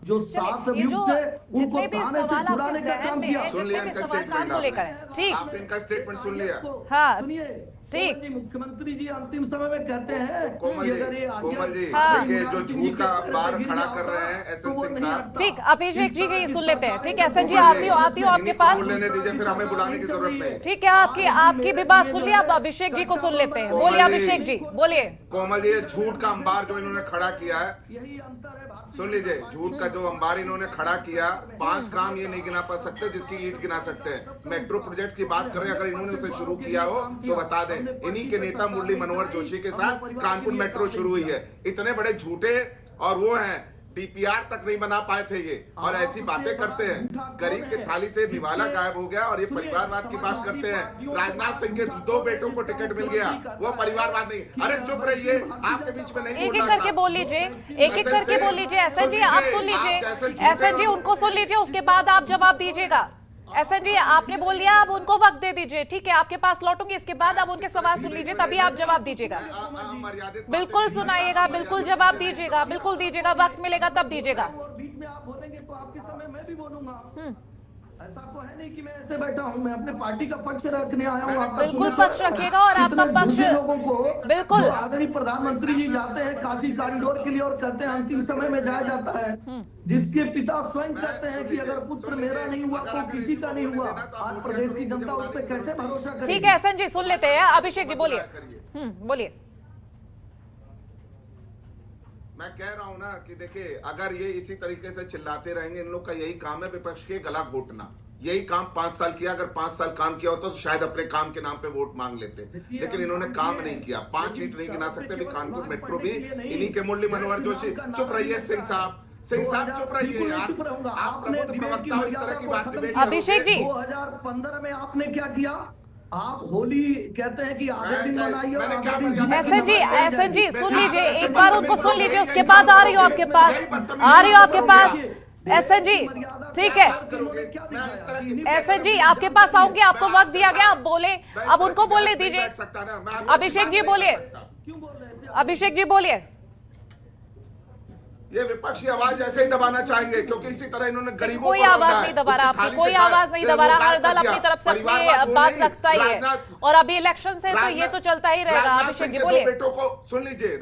जो 7 अभियुक्त थे उनको थाने से छुड़ाने का काम किया। सुन लिया इनका स्टेटमेंट, ठीक, आप इनका स्टेटमेंट सुन लिया। हाँ, सुनिए, ठीक। मुख्यमंत्री जी अंतिम समय में कहते हैं कोमल जी, जो झूठ का अखबार खड़ा कर रहे हैं एसएन सिंह साहब। ठीक, अभिषेक जी की सुन लेते हैं। ठीक है एहसन जी, आती हो आपके पास। लेने दीजिए, फिर हमें बुलाने की जरूरत नहीं। ठीक है, आपकी भी बात सुन लिया, अब अभिषेक जी को सुन लेते हैं। बोलिए अभिषेक जी, बोलिए। कोमल जी, झूठ का अंबार जो इन्होंने खड़ा किया है, यही अंतर है। सुन लीजिए, झूठ का जो अंबार इन्होंने खड़ा किया, 5 काम ये नहीं गिना पा सकते जिसकी ईंट गिना सकते हैं। मेट्रो प्रोजेक्ट की बात करें, अगर इन्होंने उसे शुरू किया हो तो बता दें। इन्हीं के नेता मुरली मनोहर जोशी के साथ कानपुर मेट्रो शुरू हुई है। इतने बड़े झूठे और वो हैं, डीपीआर तक नहीं बना पाए थे ये, और ऐसी बातें करते हैं। गरीब की थाली से निवाला गायब हो गया और ये परिवारवाद की बात करते हैं। राजनाथ सिंह के 2 बेटों को टिकट मिल गया, वो परिवारवाद नहीं। अरे चुप रहिए, आपके बीच में नहीं बोलना। एक-एक करके बोल लीजिए, एक-एक करके बोल लीजिए। एहसन जी आप सुन लीजिए, एहसन जी उनको सुन लीजिए, उसके बाद आप जवाब दीजिएगा। एसएन जी, आपने बोल दिया, अब उनको वक्त दे दीजिए। ठीक है, आपके पास लौटूंगी, इसके बाद आप उनके सवाल सुन लीजिए, तभी आप जवाब दीजिएगा। बिल्कुल सुनाइएगा, बिल्कुल जवाब दीजिएगा, बिल्कुल दीजिएगा, वक्त मिलेगा तब दीजिएगा। और बीच में आप बोलेंगे तो आपके समय मैं भी बोलूंगा। ऐसा तो है नहीं कि मैं ऐसे बैठा हूँ, मैं अपने पार्टी का पक्ष रखने आया हूँ। आपका बिल्कुल पक्ष रखिएगा और आपका पक्ष लोगों को बिल्कुल। जो आदरणीय प्रधानमंत्री जी जाते हैं काशी कॉरिडोर के लिए और कहते हैं अंतिम समय में जाया जाता है, जिसके पिता स्वयं कहते हैं कि अगर पुत्र मेरा नहीं हुआ तो किसी का नहीं हुआ, आज प्रदेश की जनता उस पर कैसे भरोसा करेगी? ठीक है एसएन जी, सुन लेते हैं। अभिषेक जी बोलिए। बोलिए। मैं कह रहा हूं ना कि देखिए, अगर ये इसी तरीके से चिल्लाते रहेंगे, इन लोग का यही काम है विपक्ष के गला घोटना। यही काम 5 साल किया, अगर 5 साल काम किया होता तो शायद अपने काम के नाम पे वोट मांग लेते, लेकिन इन्होंने काम नहीं किया। 5 ईंट नहीं गिना सकते। भी कानपुर मेट्रो भी इन्हीं के मुरली मनोहर जोशी। चुप रहिए सिंह साहब, सिंह साहब चुप रहिए यार, आप प्रबुद्ध प्रवक्ता हो, इस तरह की बात डिबेट। अभिषेक जी, 2015 में आपने क्या किया? आप होली कहते हैं कि आधे दिन मनाइए और आधे दिन। एसएन जी सुन लीजिए, एक बार उनको सुन लीजिए, उसके बाद आ रही हो आपके पास, आ रही हो आपके पास। एसएन जी ठीक है, एसएन जी आपके पास आऊंगी, आपको वक्त दिया गया, आप बोले, अब उनको बोलने दीजिए। अभिषेक जी बोलिए, अभिषेक जी बोलिए। ये विपक्षी आवाज ऐसे ही दबाना चाहेंगे, क्योंकि इसी तरह इन्होंने गरीबों कोई आवाज नहीं दबा रहा, आपकी कोई आवाज नहीं दबा रहा। हर दल अपनी तरफ से अपनी बात रखता ही है, और अभी इलेक्शन से तो ये तो चलता ही रहेगा। अभिषेक जी बोलिए। बेटों को सुन लीजिए।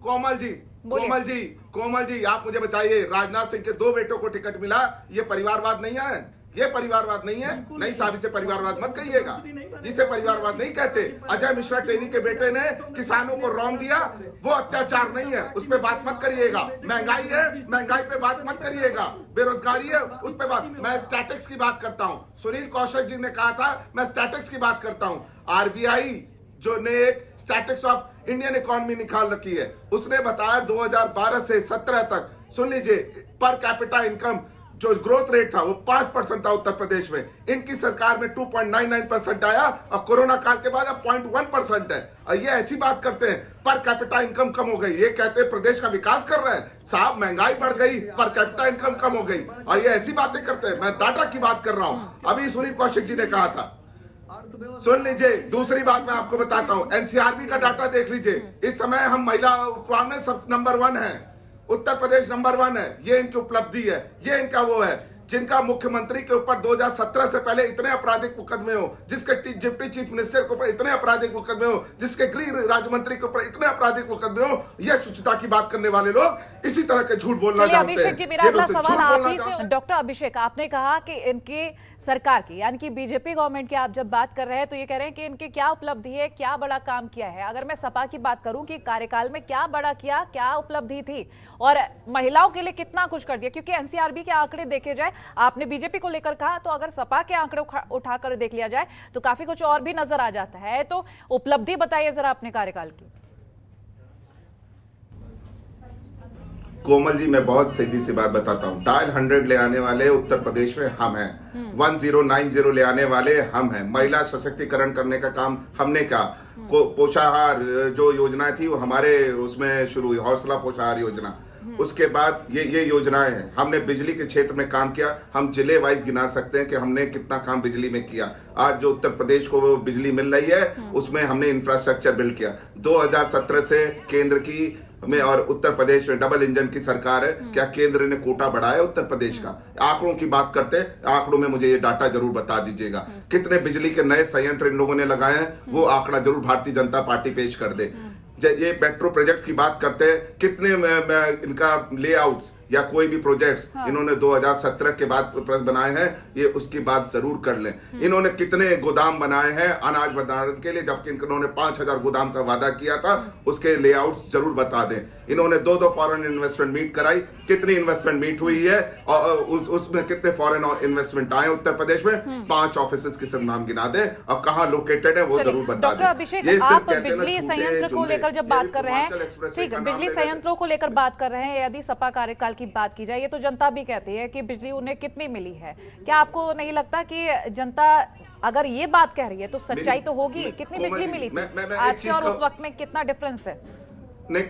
कोमल जी, कोमल जी, कोमल जी, आप मुझे बताइए, राजनाथ सिंह के 2 बेटों को टिकट मिला, ये परिवारवाद नहीं है? ये परिवारवाद नहीं है? नहीं साहब, इसे परिवारवाद मत कहिएगा, जिसे परिवारवाद नहीं कहते। अजय मिश्रा टेनी के बेटे ने किसानों को रौंद दिया, वो अत्याचार नहीं है, उस पर बात मत करिएगा। महंगाई है, महंगाई पे बात मत करिएगा। बेरोजगारी है, उस पे बात। मैं स्टैटिक्स की बात करता हूँ। सुनील कौशिक जी ने कहा था, मैं स्टैटिक्स की बात करता हूँ। आरबीआई जो ने एक स्टैटिक्स ऑफ इंडियन इकोनॉमी निकाल रखी है, उसने बताया 2012 से 17 तक, सुन लीजिए, पर कैपिटा इनकम जो ग्रोथ रेट था वो 5% था उत्तर प्रदेश में। इनकी सरकार में 2.99% आया, और कोरोना काल के बाद अब 0.1% है। और ये ऐसी बात करते हैं पर कैपिटा इनकम कम हो गई, ये कहते हैं प्रदेश का विकास कर रहे हैं। साहब महंगाई बढ़ गई, पर कैपिटा इनकम कम हो गई, और ये ऐसी बातें करते हैं। मैं डाटा की बात कर रहा हूं, अभी सुनील कौशिक जी ने कहा था। सुन लीजिए, दूसरी बात मैं आपको बताता हूं, एनसीआरबी का डाटा देख लीजिए। इस समय हम महिला उत्पादन में सब नंबर 1 है, उत्तर प्रदेश नंबर 1 है। ये इनकी उपलब्धि है, ये इनका वो है। जिनका मुख्यमंत्री के ऊपर 2017 से पहले इतने आपराधिक मुकदमे हो, जिसके डिप्टी चीफ मिनिस्टर के ऊपर इतने आपराधिक मुकदमे हो, जिसके गृह राज्य मंत्री के ऊपर इतने आपराधिक मुकदमे हो, यह शुचिता की बात करने वाले लोग इसी तरह के झूठ बोलना जानते हैं। अभिषेक जी, मेरा अगला सवाल आप ही से। डॉक्टर अभिषेक, आपने कहा कि इनकी सरकार की, यानी कि बीजेपी गवर्नमेंट की आप जब बात कर रहे हैं तो ये कह रहे हैं कि इनके क्या उपलब्धि है, क्या बड़ा काम किया है। अगर मैं सपा की बात करूं कि कार्यकाल में क्या बड़ा किया, क्या उपलब्धि थी, और महिलाओं के लिए कितना कुछ कर दिया, क्योंकि एनसीआरबी के आंकड़े देखे जाए, आपने बीजेपी को लेकर कहा, तो अगर सपा के आंकड़े उठाकर देख लिया जाए तो काफी कुछ और भी नजर आ जाता है। तो उपलब्धि बताइए जरा अपने कार्यकाल की। कोमल जी, मैं बहुत सीधी सी बात बताता हूँ। डायल 100 ले आने वाले उत्तर प्रदेश में हम हैं, 1090 ले आने वाले हम हैं। महिला सशक्तिकरण करने का काम हमने किया। पोषाहार जो योजना थी वो हमारे उसमें शुरू हुई, हौसला पोषाहार योजना। उसके बाद ये योजनाएं हैं। हमने बिजली के क्षेत्र में काम किया, हम जिले वाइज गिना सकते हैं कि हमने कितना काम बिजली में किया। आज जो उत्तर प्रदेश को बिजली मिल रही है, उसमें हमने इंफ्रास्ट्रक्चर बिल्ड किया। 2017 से केंद्र की में और उत्तर प्रदेश में डबल इंजन की सरकार है। क्या केंद्र ने कोटा बढ़ाया उत्तर प्रदेश का? आंकड़ों की बात करते हैं, आंकड़ों में मुझे ये डाटा जरूर बता दीजिएगा। कितने बिजली के नए संयंत्र इन लोगों ने लगाए हैं, वो आंकड़ा जरूर भारतीय जनता पार्टी पेश कर दे। ये मेट्रो प्रोजेक्ट्स की बात करते हैं, कितने इनका लेआउट्स या कोई भी प्रोजेक्ट्स इन्होंने 2017 के बाद बनाए हैं, ये उसकी बात जरूर कर लें। इन्होंने कितने गोदाम बनाए हैं अनाज भंडारण के लिए, जबकि इन्होंने 5000 गोदाम का वादा किया था, उसके लेआउट्स जरूर बता दें। इन्होंने 2 फॉरेन इन्वेस्टमेंट मीट कराई, कितनी इन्वेस्टमेंट मीट हुई है और उसमें कितने फॉरेन इन्वेस्टमेंट आए उत्तर प्रदेश में? 5 ऑफिसेस के सब नाम गिना दें, और कहाँ लोकेटेड है वो जरूर बता दें। अभिषेक, आप बिजली संयंत्र को लेकर जब बात कर रहे हैं, ठीक है, बिजली संयंत्रों को लेकर बात कर रहे हैं, यदि सपा कार्यकाल की बात की जाए, ये तो जनता भी कहती है कि बिजली उन्हें कितनी मिली है। क्या आपको नहीं लगता कि जनता अगर ये बात कह रही है तो सच्चाई तो होगी? कितनी बिजली मिली थी आज के और उस वक्त में, कितना डिफरेंस है? नहीं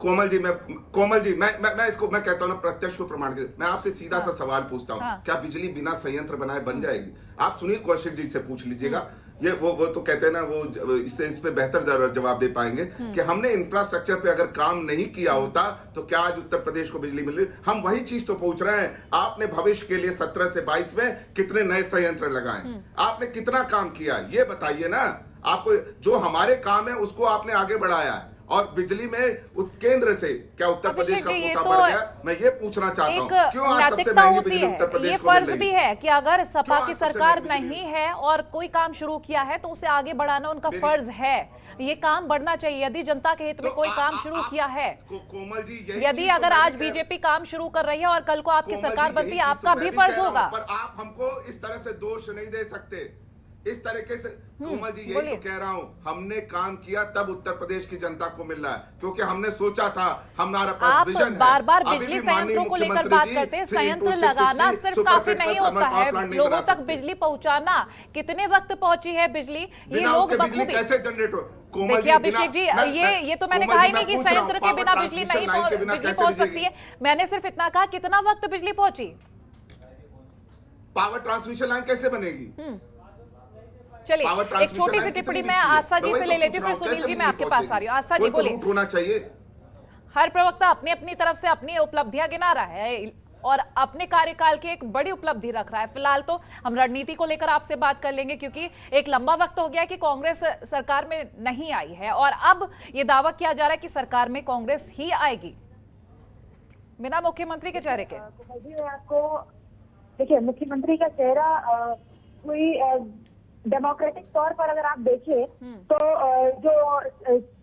कोमल जी मैं इसको मैं कहता हूँ ना, प्रत्यक्ष को प्रमाण के मैं आपसे सीधा सा सवाल पूछता हूँ, क्या बिजली बिना संयंत्र बनाए बन जाएगी? आप सुनील कौशिक जी से पूछ लीजिएगा, ये वो तो कहते हैं ना, वो इस पे बेहतर जवाब दे पाएंगे कि हमने इंफ्रास्ट्रक्चर पे अगर काम नहीं किया होता तो क्या आज उत्तर प्रदेश को बिजली मिल रही? हम वही चीज तो पूछ रहे हैं। आपने भविष्य के लिए 17 से 22 में कितने नए संयंत्र लगाए, आपने कितना काम किया, ये बताइए ना। आपको जो हमारे काम है उसको आपने आगे बढ़ाया है, और बिजली में केंद्र से क्या उत्तर प्रदेश का कोटा बढ़ गया? मैं ये पूछना चाहता हूँ, क्यों आज सबसे महंगी बिजली उत्तर प्रदेश ये को मिल फर्ज रही भी है कि अगर सपा की सरकार नहीं है और कोई काम शुरू किया है तो उसे आगे बढ़ाना उनका फर्ज है। ये काम बढ़ना चाहिए यदि जनता के हित में कोई काम शुरू किया है। कोमल जी, यदि अगर आज बीजेपी काम शुरू कर रही है और कल को आपकी सरकार बनती है, आपका भी फर्ज होगा। पर आप हमको इस तरह से दोष नहीं दे सकते, इस तरीके से। कोमल जी, यही तो कह रहा हूं, हमने काम किया तब उत्तर प्रदेश की जनता को मिल रहा है, क्योंकि हमने सोचा था, हमारा पास विजन है। बार बार बिजली संयंत्रों को लेकर बात करते हैं। संयंत्र लगाना सिर्फ काफी नहीं होता है, लोगों तक बिजली पहुंचाना। कितने वक्त पहुंची है बिजली, ये लोग बिजली कैसे जनरेट हो? देखिए अभिषेक जी, ये तो मैंने कहा ही नहीं कि संयंत्र के बिना बिजली नहीं पहुंच सकती है। मैंने सिर्फ इतना कहा कितना वक्त बिजली पहुंची। पावर ट्रांसमिशन लाइन कैसे बनेगी? चलिए एक छोटी सी टिप्पणी मैं आस्था जी से ले लेती हूँ, फिर सुनील जी मैं आपके पास आ रही हूँ। आस्था जी बोलिए। होना चाहिए। हर प्रवक्ता अपनी अपनी तरफ से अपनी उपलब्धियां गिना रहा है और अपने कार्यकाल की एक बड़ी उपलब्धि रख रहा है। फिलहाल तो हम रणनीति को लेकर आपसे बात कर लेंगे, क्योंकि एक लंबा वक्त हो गया कि कांग्रेस सरकार में नहीं आई है और अब ये दावा किया जा रहा है कि सरकार में कांग्रेस ही आएगी बिना मुख्यमंत्री के चेहरे के। आपको देखिए, मुख्यमंत्री का चेहरा कोई डेमोक्रेटिक तौर पर अगर आप देखें तो जो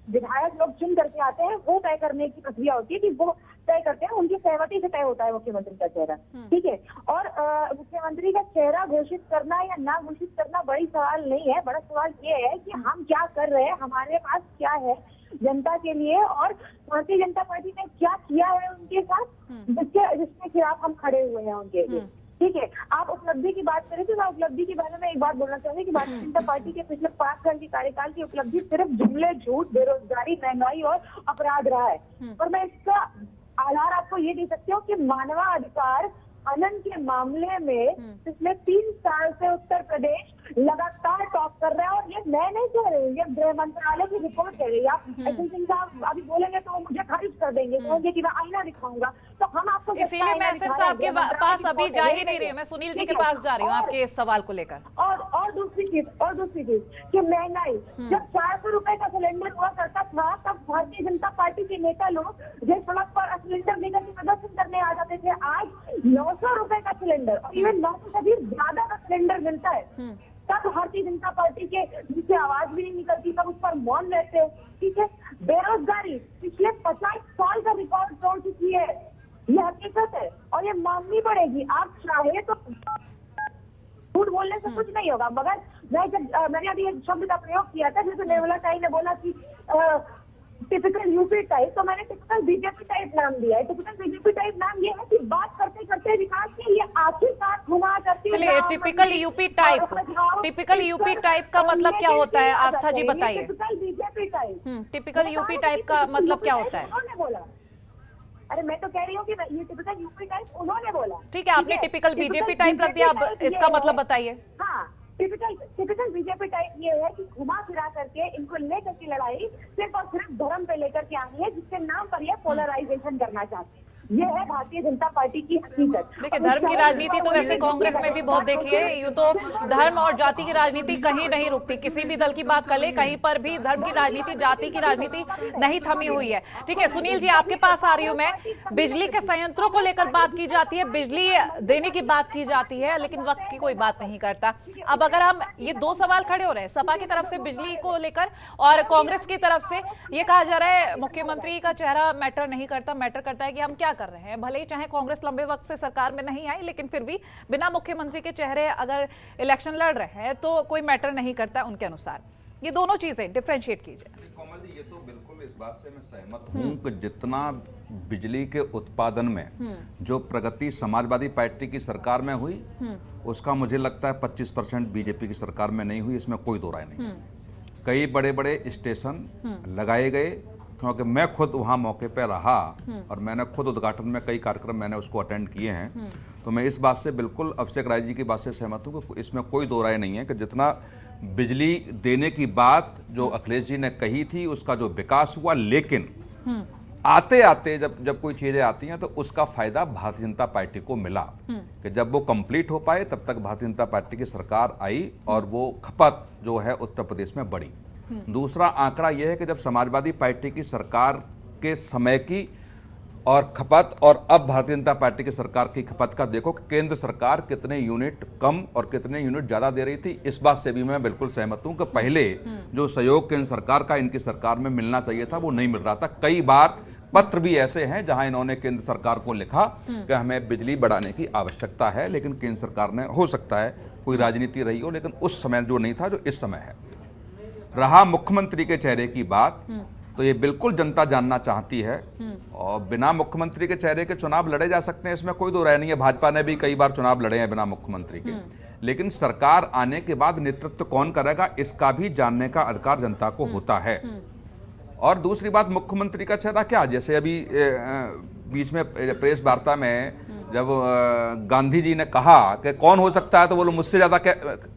विधायक लोग चुन करके आते हैं वो तय करने की प्रक्रिया होती है कि वो तय करते हैं, उनकी सहमति से तय होता है मुख्यमंत्री का चेहरा। ठीक है, और मुख्यमंत्री का चेहरा घोषित करना या ना घोषित करना बड़ी सवाल नहीं है। बड़ा सवाल ये है कि हम क्या कर रहे हैं, हमारे पास क्या है जनता के लिए, और भारतीय जनता पार्टी ने क्या किया है उनके साथ, जिसके खिलाफ हम खड़े हुए हैं उनके लिए। ठीक है, आप उपलब्धि की बात करें तो मैं उपलब्धि के बारे में एक बात बोलना चाहूंगी कि भारतीय जनता पार्टी के पिछले 5 साल के कार्यकाल की उपलब्धि सिर्फ जुमले, झूठ, बेरोजगारी, महंगाई और अपराध रहा है। और मैं इसका आधार आपको ये दे सकती हूँ कि मानवाधिकार हनन के मामले में पिछले 3 साल से उत्तर प्रदेश लगातार टॉप कर रहा है। और ये मैं नहीं कह रही, ये गृह मंत्रालय की रिपोर्ट कह रही है। आप एसएन साहब अभी बोलेंगे तो वो मुझे खारिज कर देंगे, कहेंगे कि मैं आईना दिखाऊंगा। तो हम आपको इसीलिए मैं एसएन साहब के पास अभी जा ही नहीं रही हूँ, मैं सुनील जी के पास जा रही हूँ आपके इस सवाल को लेकर। और दूसरी चीज कि महंगाई, जब 400 रुपए का सिलेंडर हुआ करता था तब भारतीय जनता पार्टी के नेता लोग जिस सड़क पर सिलेंडर लेकर के प्रदर्शन करने आ जाते थे, आज 900 रुपए का सिलेंडर और इवन 900 से भी ज्यादा का सिलेंडर मिलता है। तब भारतीय जनता पार्टी के जिससे आवाज भी नहीं निकलती, तब उस पर मौन रहते हैं। ठीक है, बेरोजगारी पिछले 50 साल का रिकॉर्ड तोड़ चुकी है, ये हकीकत है और ये माननी पड़ेगी। आप चाहे तो झूठ बोलने से कुछ नहीं होगा, मगर मैंने अभी एक शब्द का प्रयोग किया था, जैसे निर्मला ताई ने बोला कि टिपिकल यूपी टाइप, तो मैंने टिपिकल बीजेपी टाइप नाम दिया है। टिपिकल बीजेपी टाइप नाम ये है कि बात करते करते विकास की ये आखिरकार घुमा करती है। चलिए, टिपिकल यूपी टाइप का मतलब क्या होता है आस्था जी बताइए। Typical BJP type, typical UP type का मतलब क्या होता है? उन्होंने बोला, अरे मैं तो कह रही हूँ कि ये टिपिकल यूपी टाइप उन्होंने बोला। ठीक है, आपने टिपिकल बीजेपी टाइप रख दिया, अब इसका मतलब बताइए। हाँ, टिपिकल बीजेपी टाइप ये है कि घुमा फिरा करके इनको लेकर की लड़ाई सिर्फ और सिर्फ धर्म पे लेकर के आनी है, जिसके नाम पर ये पोलराइजेशन करना चाहते हैं। ये है भारतीय जनता पार्टी की हकीकत। देखिए, धर्म की राजनीति तो वैसे कांग्रेस में भी बहुत देखी है। यूं तो धर्म और जाति की राजनीति कहीं नहीं रुकती, किसी भी दल की बात कर ले, कहीं पर भी धर्म की राजनीति, जाति की राजनीति नहीं थमी हुई है। ठीक है, सुनील जी आपके पास आ रही हूं मैं। बिजली के संयंत्रों को लेकर बात की जाती है, बिजली देने की बात की जाती है, लेकिन वक्त की कोई बात नहीं करता। अब अगर हम ये 2 सवाल खड़े हो रहे हैं, सपा की तरफ से बिजली को लेकर और कांग्रेस की तरफ से ये कहा जा रहा है मुख्यमंत्री का चेहरा मैटर नहीं करता, मैटर करता है कि हम क्या कर रहे हैं। भले ही चाहे कांग्रेस लंबे वक्त से सरकार में नहीं आई, लेकिन फिर भी बिना मुख्यमंत्री के चेहरे अगर इलेक्शन लड़ रहे हैं तो कोई मैटर नहीं करता उनके अनुसार। ये दोनों चीजें डिफरेंशिएट कीजिए। कोमल जी, ये तो बिल्कुल इस बात से मैं सहमत हूँ कि जितना बिजली के उत्पादन में जो प्रगति समाजवादी पार्टी की सरकार में हुई, उसका मुझे लगता है 25% बीजेपी की सरकार में नहीं हुई, इसमें कोई दो राय नहीं। कई बड़े बड़े स्टेशन लगाए गए, क्योंकि मैं खुद वहाँ मौके पर रहा और मैंने खुद उद्घाटन में कई कार्यक्रम मैंने उसको अटेंड किए हैं। तो मैं इस बात से बिल्कुल अभिषेक राय जी की बात से सहमत हूँ कि इसमें कोई दो राय नहीं है कि जितना बिजली देने की बात जो अखिलेश जी ने कही थी उसका जो विकास हुआ, लेकिन आते आते जब कोई चीजें आती हैं तो उसका फायदा भारतीय जनता पार्टी को मिला कि जब वो कंप्लीट हो पाए तब तक भारतीय जनता पार्टी की सरकार आई और वो खपत जो है उत्तर प्रदेश में बढ़ी। दूसरा आंकड़ा यह है कि जब समाजवादी पार्टी की सरकार के समय की और खपत और अब भारतीय जनता पार्टी की सरकार की खपत का देखो कि केंद्र सरकार कितने यूनिट कम और कितने यूनिट ज्यादा दे रही थी। इस बात से भी मैं बिल्कुल सहमत हूं कि पहले जो सहयोग केंद्र सरकार का इनकी सरकार में मिलना चाहिए था वो नहीं मिल रहा था। कई बार पत्र भी ऐसे हैं जहां इन्होंने केंद्र सरकार को लिखा कि हमें बिजली बढ़ाने की आवश्यकता है, लेकिन केंद्र सरकार ने, हो सकता है कोई राजनीति रही हो, लेकिन उस समय जो नहीं था जो इस समय है। रहा मुख्यमंत्री के चेहरे की बात, तो ये बिल्कुल जनता जानना चाहती है और बिना मुख्यमंत्री के चेहरे के चुनाव लड़े जा सकते हैं, इसमें कोई दो राय नहीं है। भाजपा ने भी कई बार चुनाव लड़े हैं बिना मुख्यमंत्री के, लेकिन सरकार आने के बाद नेतृत्व कौन करेगा इसका भी जानने का अधिकार जनता को होता है। और दूसरी बात, मुख्यमंत्री का चेहरा क्या, जैसे अभी बीच में प्रेस वार्ता में जब गांधी जी ने कहा कि कौन हो सकता है तो बोलो मुझसे ज्यादा,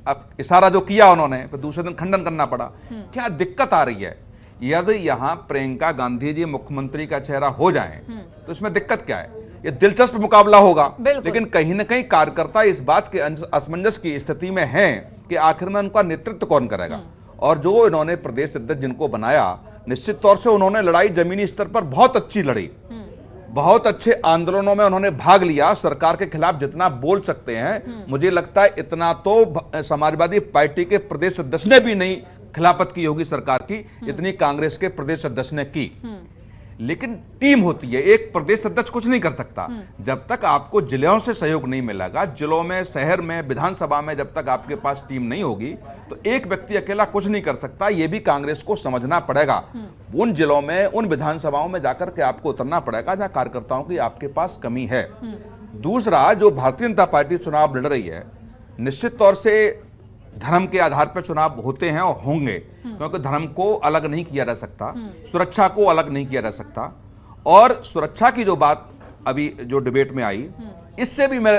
अब इशारा जो किया उन्होंने फिर दूसरे दिन खंडन करना पड़ा। क्या दिक्कत आ रही है? यदि यहाँ प्रियंका गांधी जी मुख्यमंत्री का चेहरा हो जाएं तो इसमें दिक्कत क्या है? ये दिलचस्प मुकाबला होगा, लेकिन कहीं ना कहीं कार्यकर्ता इस बात के असमंजस की स्थिति में हैं कि आखिर में उनका नेतृत्व कौन करेगा। और जो इन्होंने प्रदेश अध्यक्ष जिनको बनाया, निश्चित तौर से उन्होंने लड़ाई जमीनी स्तर पर बहुत अच्छी लड़ी, बहुत अच्छे आंदोलनों में उन्होंने भाग लिया, सरकार के खिलाफ जितना बोल सकते हैं मुझे लगता है इतना तो समाजवादी पार्टी के प्रदेश अध्यक्ष ने भी नहीं खिलाफत की होगी सरकार की, इतनी कांग्रेस के प्रदेश अध्यक्ष ने की। लेकिन टीम होती है, एक प्रदेश अध्यक्ष कुछ नहीं कर सकता जब तक आपको जिलों से सहयोग नहीं मिलेगा। जिलों में, शहर में, विधानसभा में जब तक आपके पास टीम नहीं होगी तो एक व्यक्ति अकेला कुछ नहीं कर सकता। यह भी कांग्रेस को समझना पड़ेगा। उन जिलों में, उन विधानसभाओं में जाकर के आपको उतरना पड़ेगा जहां कार्यकर्ताओं की आपके पास कमी है। दूसरा, जो भारतीय जनता पार्टी चुनाव लड़ रही है, निश्चित तौर से धर्म के आधार पर चुनाव होते हैं और होंगे, क्योंकि धर्म को अलग नहीं किया जा सकता, सुरक्षा को अलग नहीं किया जा सकता। और सुरक्षा की जो बात अभी जो डिबेट में आई, इससे भी मैं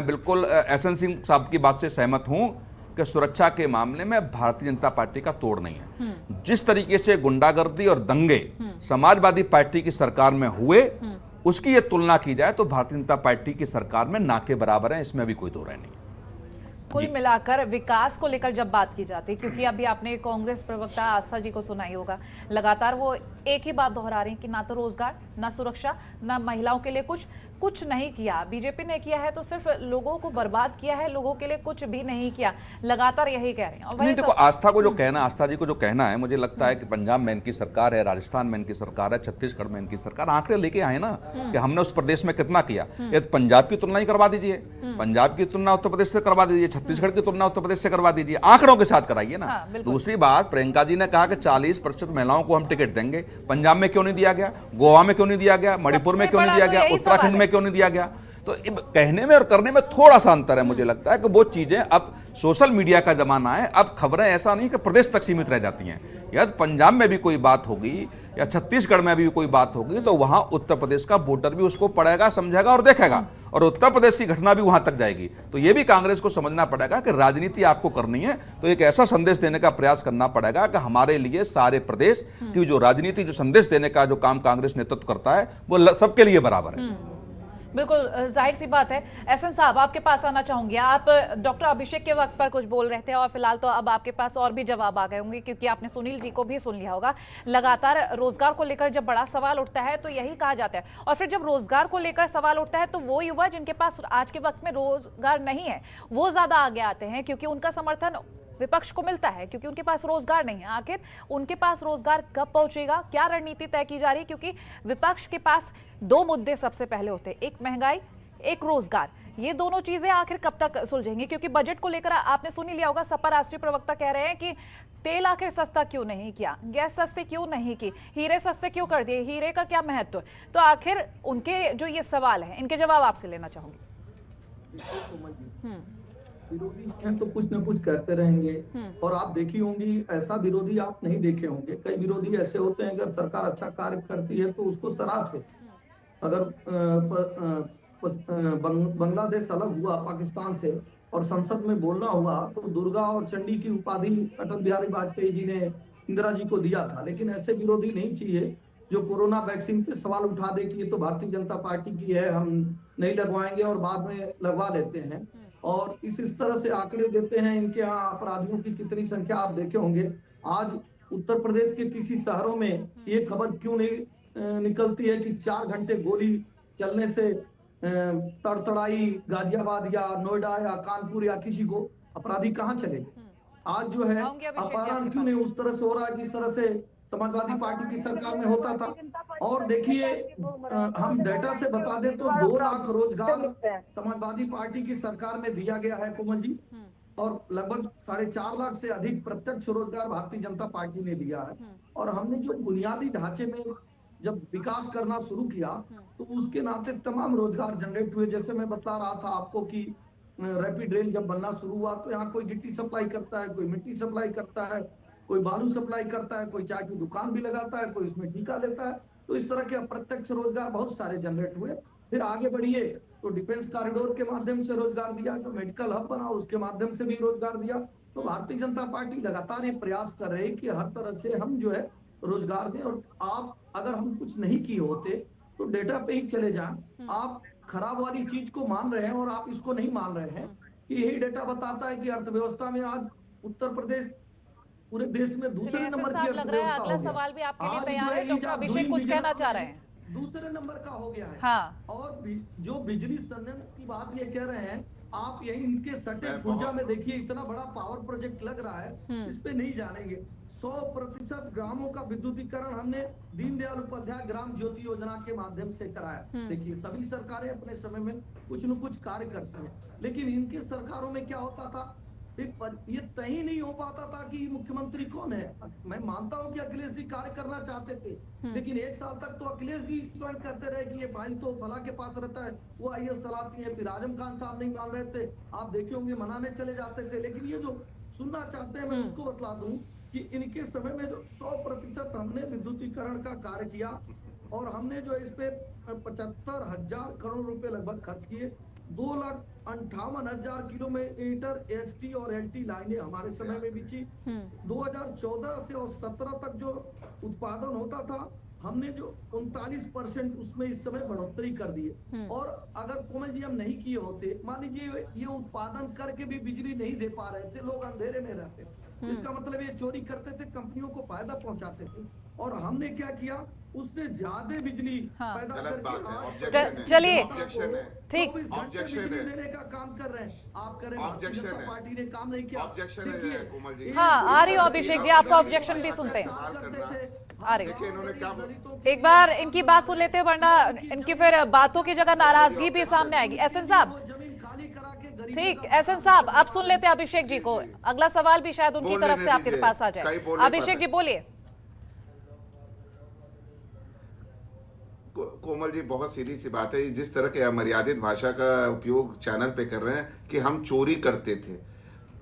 बिल्कुल एसएन सिंह साहब की बात से सहमत हूं कि सुरक्षा के मामले में भारतीय जनता पार्टी का तोड़ नहीं है। जिस तरीके से गुंडागर्दी और दंगे समाजवादी पार्टी की सरकार में हुए, उसकी ये तुलना की जाए तो भारतीय जनता पार्टी की सरकार में ना के बराबर है, इसमें भी कोई दो राय नहीं। कुल मिलाकर विकास को लेकर जब बात की जाती है, क्योंकि अभी आपने कांग्रेस प्रवक्ता आस्था जी को सुना ही होगा, लगातार वो एक ही बात दोहरा रही हैं कि ना तो रोजगार, ना सुरक्षा, ना महिलाओं के लिए कुछ नहीं किया। बीजेपी ने किया है तो सिर्फ लोगों को बर्बाद किया है, लोगों के लिए कुछ भी नहीं किया, लगातार यही कह रहे हैं। नहीं, देखो आस्था को जो कहना, आस्था जी को जो कहना है, मुझे लगता है कि पंजाब में इनकी सरकार है, राजस्थान में इनकी सरकार है, छत्तीसगढ़ में इनकी सरकार, आंकड़े लेके आए ना कि हमने उस प्रदेश में कितना किया। ये पंजाब की तुलना ही करवा दीजिए, पंजाब की तुलना उत्तर प्रदेश से करवा दीजिए, छत्तीसगढ़ की तुलना उत्तर प्रदेश से करवा दीजिए, आंकड़ों के साथ कराइए ना। दूसरी बात, प्रियंका जी ने कहा कि 40% महिलाओं को हम टिकट देंगे, पंजाब में क्यों नहीं दिया गया, गोवा में क्यों नहीं दिया गया, मणिपुर में क्यों नहीं दिया गया, उत्तराखंड में क्यों नहीं दिया गया? तो कहने में और करने में थोड़ा सा अंतर है। मुझे लगता है कि वो चीजें, अब सोशल मीडिया का जमाना है, अब खबरें ऐसा नहीं कि प्रदेश तक सीमित रह जाती हैं। यदि पंजाब में भी कोई बात होगी या छत्तीसगढ़ में भी कोई बात होगी तो वहां उत्तर प्रदेश का वोटर भी उसको पढ़ेगा, समझेगा और देखेगा, और उत्तर प्रदेश की घटना भी वहां तक जाएगी। तो यह भी कांग्रेस को समझना पड़ेगा कि राजनीति आपको करनी है तो एक ऐसा संदेश देने का प्रयास करना पड़ेगा कि हमारे लिए सारे प्रदेश की जो राजनीति, जो संदेश देने का जो काम कांग्रेस नेतृत्व करता है वो सबके लिए बराबर है। बिल्कुल जाहिर सी बात है। एसएन साहब, आपके पास आना चाहूंगी। आप डॉक्टर अभिषेक के वक्त पर कुछ बोल रहे थे और फिलहाल तो अब आपके पास और भी जवाब आ गए होंगे, क्योंकि आपने सुनील जी को भी सुन लिया होगा। लगातार रोजगार को लेकर जब बड़ा सवाल उठता है तो यही कहा जाता है, और फिर जब रोजगार को लेकर सवाल उठता है तो वो युवा जिनके पास आज के वक्त में रोजगार नहीं है वो ज्यादा आगे आते हैं, क्योंकि उनका समर्थन विपक्ष को मिलता है, क्योंकि उनके पास रोजगार नहीं है। आखिर उनके पास रोजगार कब पहुंचेगा, क्या रणनीति तय की जा रही है? क्योंकि विपक्ष के पास दो मुद्दे सबसे पहले होते हैं, एक महंगाई, एक रोजगार। ये दोनों चीजें आखिर कब तक सुलझेंगी? क्योंकि बजट को लेकर आपने सुन ही लिया होगा, सपा राष्ट्रीय प्रवक्ता कह रहे हैं कि तेल आखिर सस्ता क्यों नहीं किया, गैस सस्ते क्यों नहीं की, हीरे सस्ते क्यों कर दिए, हीरे का क्या महत्व है? तो आखिर उनके जो ये सवाल है, इनके जवाब आपसे लेना चाहूंगी। विरोधी हैं तो कुछ न कुछ करते रहेंगे। और आप देखी होंगी, ऐसा विरोधी आप नहीं देखे होंगे। कई विरोधी ऐसे होते हैं, अगर सरकार अच्छा कार्य करती है तो उसको सराहते। अगर बांग्लादेश अलग हुआ पाकिस्तान से और संसद में बोलना हुआ तो दुर्गा और चंडी की उपाधि अटल बिहारी वाजपेयी जी ने इंदिरा जी को दिया था। लेकिन ऐसे विरोधी नहीं चाहिए जो कोरोना वैक्सीन पे सवाल उठा दे कि ये तो भारतीय जनता पार्टी की है, हम नहीं लगवाएंगे, और बाद में लगवा लेते हैं। और इस तरह से आंकड़े देते हैं। इनके यहाँ अपराधियों की कितनी संख्या आप देखे होंगे। आज उत्तर प्रदेश के किसी शहरों में ये खबर क्यों नहीं निकलती है कि 4 घंटे गोली चलने से तड़तड़ाई गाजियाबाद या नोएडा या कानपुर या किसी को अपराधी कहाँ चले। आज जो है अपहरण क्यों नहीं उस तरह से हो रहा है जिस तरह से समाजवादी पार्टी की सरकार में होता था। और देखिए, हम डेटा से बता दें तो 2 लाख रोजगार समाजवादी पार्टी की सरकार में दिया गया है कोमल जी, और लगभग 4.5 लाख से अधिक प्रत्यक्ष रोजगार भारतीय जनता पार्टी ने दिया है। और हमने जो बुनियादी ढांचे में जब विकास करना शुरू किया तो उसके नाते तमाम रोजगार जनरेट हुए। जैसे मैं बता रहा था आपको कि रैपिड रेल जब बनना शुरू हुआ तो यहाँ कोई गिट्टी सप्लाई करता है, कोई मिट्टी सप्लाई करता है, कोई बालू सप्लाई करता है, कोई चाय की दुकान भी लगाता है, कोई इसमें टीका लेता है। तो इस तरह के अप्रत्यक्ष रोजगार बहुत सारे जनरेट हुए। फिर आगे बढ़िए तो डिफेंस कॉरिडोर के माध्यम से रोजगार दिया, जो मेडिकल हब बना उसके माध्यम से भी रोजगार दिया। तो भारतीय जनता पार्टी लगातार ये प्रयास कर रही है कि हर तरह से हम जो है रोजगार दें। और आप अगर हम कुछ नहीं किए होते तो डेटा पे ही चले जाएं। आप खराब वाली चीज को मान रहे हैं और आप इसको नहीं मान रहे हैं कि यही डेटा बताता है कि अर्थव्यवस्था में आज उत्तर प्रदेश पूरे देश में दूसरे नंबर की अर्थव्यवस्था हो गया। अगला सवाल भी आपके लिए तैयार है। डॉक्टर अभिषेक कुछ कहना चाह रहे हैं। दूसरे नंबर का हो गया है। हाँ। और जो बिजली संयंत्र की बात ये कह रहे हैं, आप यही इनके सटे पूजा में देखिए, इतना बड़ा पावर प्रोजेक्ट लग रहा है, इस पे नहीं जानेंगे। 100% ग्रामों का विद्युतीकरण हमने दीनदयाल उपाध्याय ग्राम ज्योति योजना के माध्यम से कराया। देखिए, सभी सरकारें अपने समय में कुछ न कुछ कार्य करती हैं, लेकिन इनके सरकारों में क्या होता था, ये तय नहीं हो पाता था कि मुख्यमंत्री कौन है। मैं मानता हूं कि अखिलेश जी कार्य करना चाहते थे, लेकिन 1 साल तक तो अखिलेश जी स्वयं कहते रहे कि ये फाइल तो फला के पास रहता है, वो IAS चलाती है। फिर आजम खान साहब नहीं मान रहे थे, आप देखे होंगे मनाने चले जाते थे। लेकिन ये जो सुनना चाहते हैं, मैं उसको बतला दूं कि इनके समय में जो 100% हमने विद्युतीकरण का कार्य किया और हमने जो इस पे 75,000 करोड़ रुपए लगभग खर्च किए। 2,58,000 किलोमीटर HT और LT लाइनें हमारे समय में बिछी। 2014 से और 17 तक जो उत्पादन होता था, हमने जो 39% उसमें इस समय बढ़ोतरी कर दी है। और अगर कोमल जी हम नहीं किए होते, मान लीजिए ये उत्पादन करके भी बिजली नहीं दे पा रहे थे, लोग अंधेरे में रहते, इसका मतलब ये चोरी करते थे, कंपनियों को फायदा पहुंचाते थे। और हमने क्या किया, उससे ज्यादा बिजली पैदा करके चलिए ठीक देने का काम कर रहे हैं। आप करें, भारतीय जनता पार्टी ने काम नहीं किया। हाँ, आ रही हो अभिषेक जी, आपका ऑब्जेक्शन भी सुनते हैं। आ रही, एक बार इनकी बात सुन लेते हैं, वरना इनकी फिर बातों की जगह नाराजगी भी सामने आएगी। एसएन साहब, ठीक, एसएन साहब आप सुन लेते हैं अभिषेक जी को, अगला सवाल भी शायद उनकी तरफ से आपके पास आ जाए। अभिषेक जी बोलिए। कोमल जी, बहुत सीधी सी बात है, जिस तरह के अमर्यादित भाषा का उपयोग चैनल पे कर रहे हैं कि हम चोरी करते थे।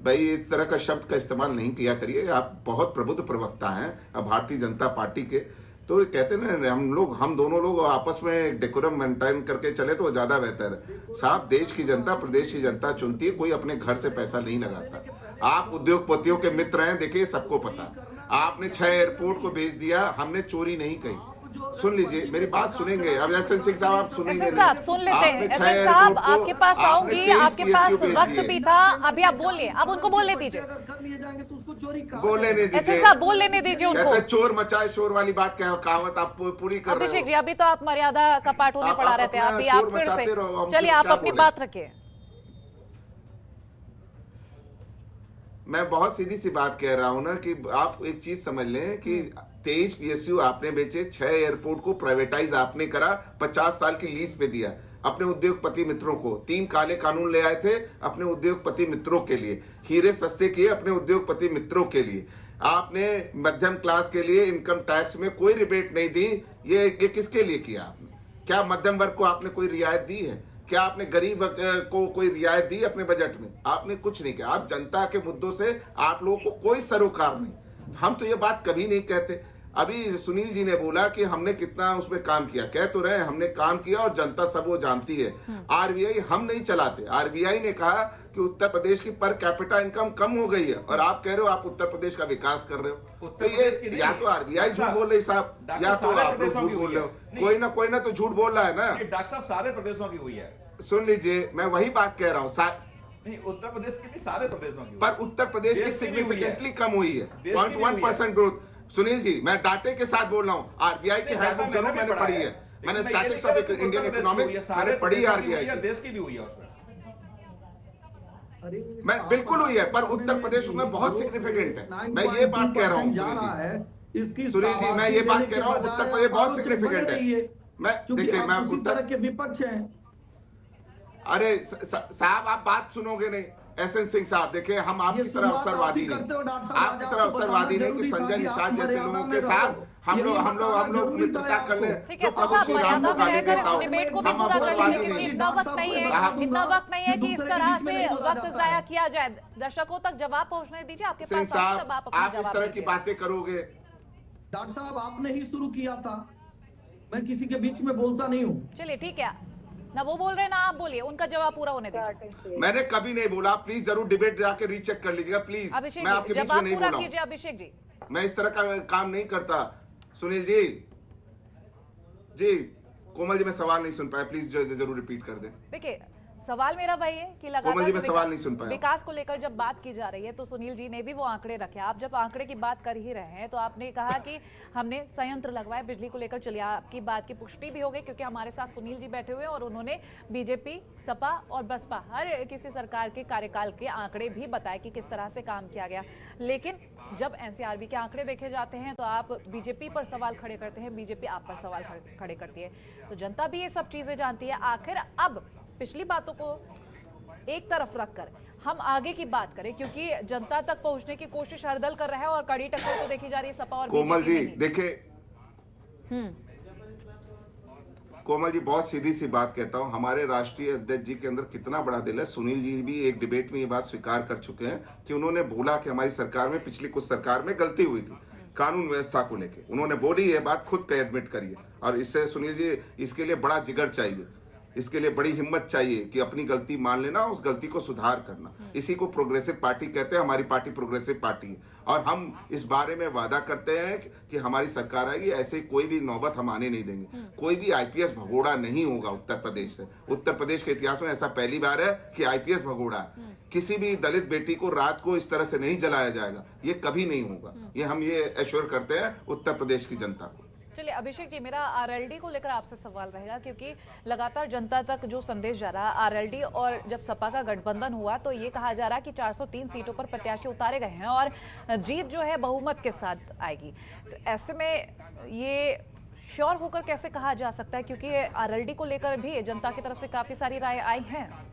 भाई, इस तरह का शब्द का इस्तेमाल नहीं किया करिए। आप बहुत प्रबुद्ध प्रवक्ता हैं भारतीय जनता पार्टी के, तो कहते हैं ना, हम दोनों लोग आपस में डेकोरम मेंटेन करके चले तो ज्यादा बेहतर है। साहब, देश की जनता, प्रदेश की जनता चुनती है, कोई अपने घर से पैसा नहीं लगाता। आप उद्योगपतियों के मित्र हैं, देखिए सबको पता। आपने 6 एयरपोर्ट को बेच दिया, हमने चोरी नहीं कही। सुन लीजिए, मेरी बात सुनेंगे। अब एसएन सिंह साहब आप सुनेंगे। एसएन साहब सुन लेते हैं। एसएन साहब आपके पास आऊंगी, आपके पास वक्त भी था, अभी आप बोलिए, अब उनको बोलने दीजिए। बोलने दीजिए एसएन साहब, बोल लेने दीजिए उनको। चोर मचाए शोर वाली बात क्या कहावत आप पूरी कर रहे हो। अभिषेक जी, अभी तो आप मर्यादा का पाठ होने पढ़ा रहे थे, अभी आप फिर से चलिए, आप अपनी बात रखिए। मैं बहुत सीधी सी बात कह रहा हूं ना कि आप एक चीज समझ लें कि 23 PSU आपने बेचे, 6 एयरपोर्ट को प्राइवेटाइज आपने करा, 50 साल की लीज पे दिया अपने उद्योगपति मित्रों को। 3 काले कानून ले आए थे अपने उद्योगपति मित्रों के लिए, हीरे सस्ते किए अपने उद्योगपति मित्रों के लिए। आपने मध्यम क्लास के लिए इनकम टैक्स में कोई रिबेट नहीं दी। ये किसके लिए किया आपने? क्या मध्यम वर्ग को आपने कोई रियायत दी है? क्या आपने गरीब को कोई रियायत दी अपने बजट में? आपने कुछ नहीं किया। आप जनता के मुद्दों से आप लोगों को कोई सरोकार नहीं। हम तो ये बात कभी नहीं कहते। अभी सुनील जी ने बोला कि हमने कितना उसमें काम किया, कह तो रहे हमने काम किया और जनता सब वो जानती है। आरबीआई हम नहीं चलाते। आरबीआई ने कहा कि उत्तर प्रदेश की पर कैपिटा इनकम कम हो गई है और आप कह रहे हो आप उत्तर प्रदेश का विकास कर रहे हो। तो ये या तो आरबीआई झूठ बोल रही साहब, या तो आप लोग झूठ बोल रहे हो। कोई ना तो झूठ बोल रहा है ना। डॉक्टर साहब सारे प्रदेशों की हुई है। सुन लीजिए, मैं वही बात कह रहा हूँ। नहीं, उत्तर प्रदेश की भी सारे प्रदेशों की, पर उत्तर प्रदेश की सिग्निफिकेंटली कम हुई है, 0.1% ग्रोथ। सुनील जी, मैं डाटे के साथ बोल रहा हूँ। आरबीआई की हैंडबुक जरूर मैंने पढ़ी है। मैंने स्टैटिस्टिक्स ऑफ इंडियन इकोनॉमिक्स मैंने पढ़ी है आरबीआई की। देश की भी हुई है उसमें। मैं बिल्कुल हुई है, पर उत्तर प्रदेश में बहुत सिग्निफिकेंट है। मैं ये बात कह रहा हूँ सुनील जी, मैं ये बात कह रहा हूँ उत्तर प्रदेश बहुत सिग्निफिकेंट है। मैं देखिए, मैं उत्तर के विपक्ष है। अरे साहब, आप बात सुनोगे नहीं। एसएन सिंह साहब, देखिए हम आपकी तरह अवसरवादी नहीं, आपकी तरह अवसरवादी नहीं कि संजय निषाद जैसे लोगों के साथ हम लोग मित्रता कर ले जो प्रभु श्री राम को गाली देता हो। हम अवसरवादी नहीं। इतना वक्त नहीं है कि इस तरह से वक्त जाया किया जाए। दर्शकों तक जवाब पहुंचने दीजिए। आपके सिंह पास साहब, आप इस तरह की बातें करोगे? डॉक्टर साहब, आपने ही शुरू किया था, मैं किसी के बीच में बोलता नहीं हूँ। चलिए ठीक है, ना वो बोल रहे हैं ना आप बोलिए, उनका जवाब पूरा होने दीजिए। मैंने कभी नहीं बोला। प्लीज जरूर डिबेट जाके रीचेक कर लीजिएगा प्लीज। अभिषेक मैं आपके जी, बीच में नहीं पूरा बोला कीजिए। अभिषेक जी, मैं इस तरह का काम नहीं करता। सुनील जी, कोमल जी, मैं सवाल नहीं सुन पाया, प्लीज जरूर रिपीट कर दें। देखिए सवाल मेरा वही है कि कोमल जी, मैं सवाल नहीं सुन पाया। विकास को लेकर जब बात की जा रही है तो सुनील जी ने भी वो आंकड़े रखे। आप जब आंकड़े की बात कर ही रहे हैं तो आपने कहा कि हमने संयंत्र लगवाए बिजली को लेकर। चलिए, आपकी बात की पुष्टि भी हो गई क्योंकि हमारे साथ सुनील जी बैठे हुए हैं और उन्होंने बीजेपी, सपा और बसपा हर किसी सरकार के कार्यकाल के आंकड़े भी बताए कि किस तरह से काम किया गया। लेकिन जब एनसीआरबी के आंकड़े देखे जाते हैं तो आप बीजेपी पर सवाल खड़े करते हैं, बीजेपी आप पर सवाल खड़े करती है। तो जनता भी ये सब चीजें जानती है। आखिर अब पिछली बातों को एक तरफ रखकर हम आगे की बात करें, क्योंकि जनता तक पहुंचने की कोशिश हर दल कर रहा है और कड़ी टक्कर तो देखी जा रही है सपा और कोमल जी। देखिए कोमल जी, बहुत सीधी सी बात कहता हूं, हमारे राष्ट्रीय अध्यक्ष जी के अंदर कितना बड़ा दिल है। सुनील जी भी एक डिबेट में ये बात स्वीकार कर चुके हैं कि उन्होंने बोला कि हमारी सरकार में, पिछली कुछ सरकार में गलती हुई थी कानून व्यवस्था को लेकर। उन्होंने बोली ये बात, खुद एडमिट करिए। और इससे सुनील जी, इसके लिए बड़ा जिगर चाहिए, इसके लिए बड़ी हिम्मत चाहिए कि अपनी गलती मान लेना, उस गलती को सुधार करना। इसी को प्रोग्रेसिव पार्टी कहते हैं। हमारी पार्टी प्रोग्रेसिव पार्टी है और हम इस बारे में वादा करते हैं कि हमारी सरकार आएगी, ऐसे कोई भी नौबत हम आने नहीं देंगे। कोई भी आईपीएस भगोड़ा नहीं होगा उत्तर प्रदेश से। उत्तर प्रदेश के इतिहास में ऐसा पहली बार है कि आईपीएस भगोड़ा है। किसी भी दलित बेटी को रात को इस तरह से नहीं जलाया जाएगा, ये कभी नहीं होगा। ये हम ये एश्योर करते हैं उत्तर प्रदेश की जनता को। चलिए अभिषेक जी, मेरा आरएलडी को लेकर आपसे सवाल रहेगा क्योंकि लगातार जनता तक जो संदेश जा रहा है आरएलडी और जब सपा का गठबंधन हुआ तो ये कहा जा रहा है कि 403 सीटों पर प्रत्याशी उतारे गए हैं और जीत जो है बहुमत के साथ आएगी। तो ऐसे में ये श्योर होकर कैसे कहा जा सकता है, क्योंकि आरएलडी को लेकर भी जनता की तरफ से काफी सारी राय आई हैं।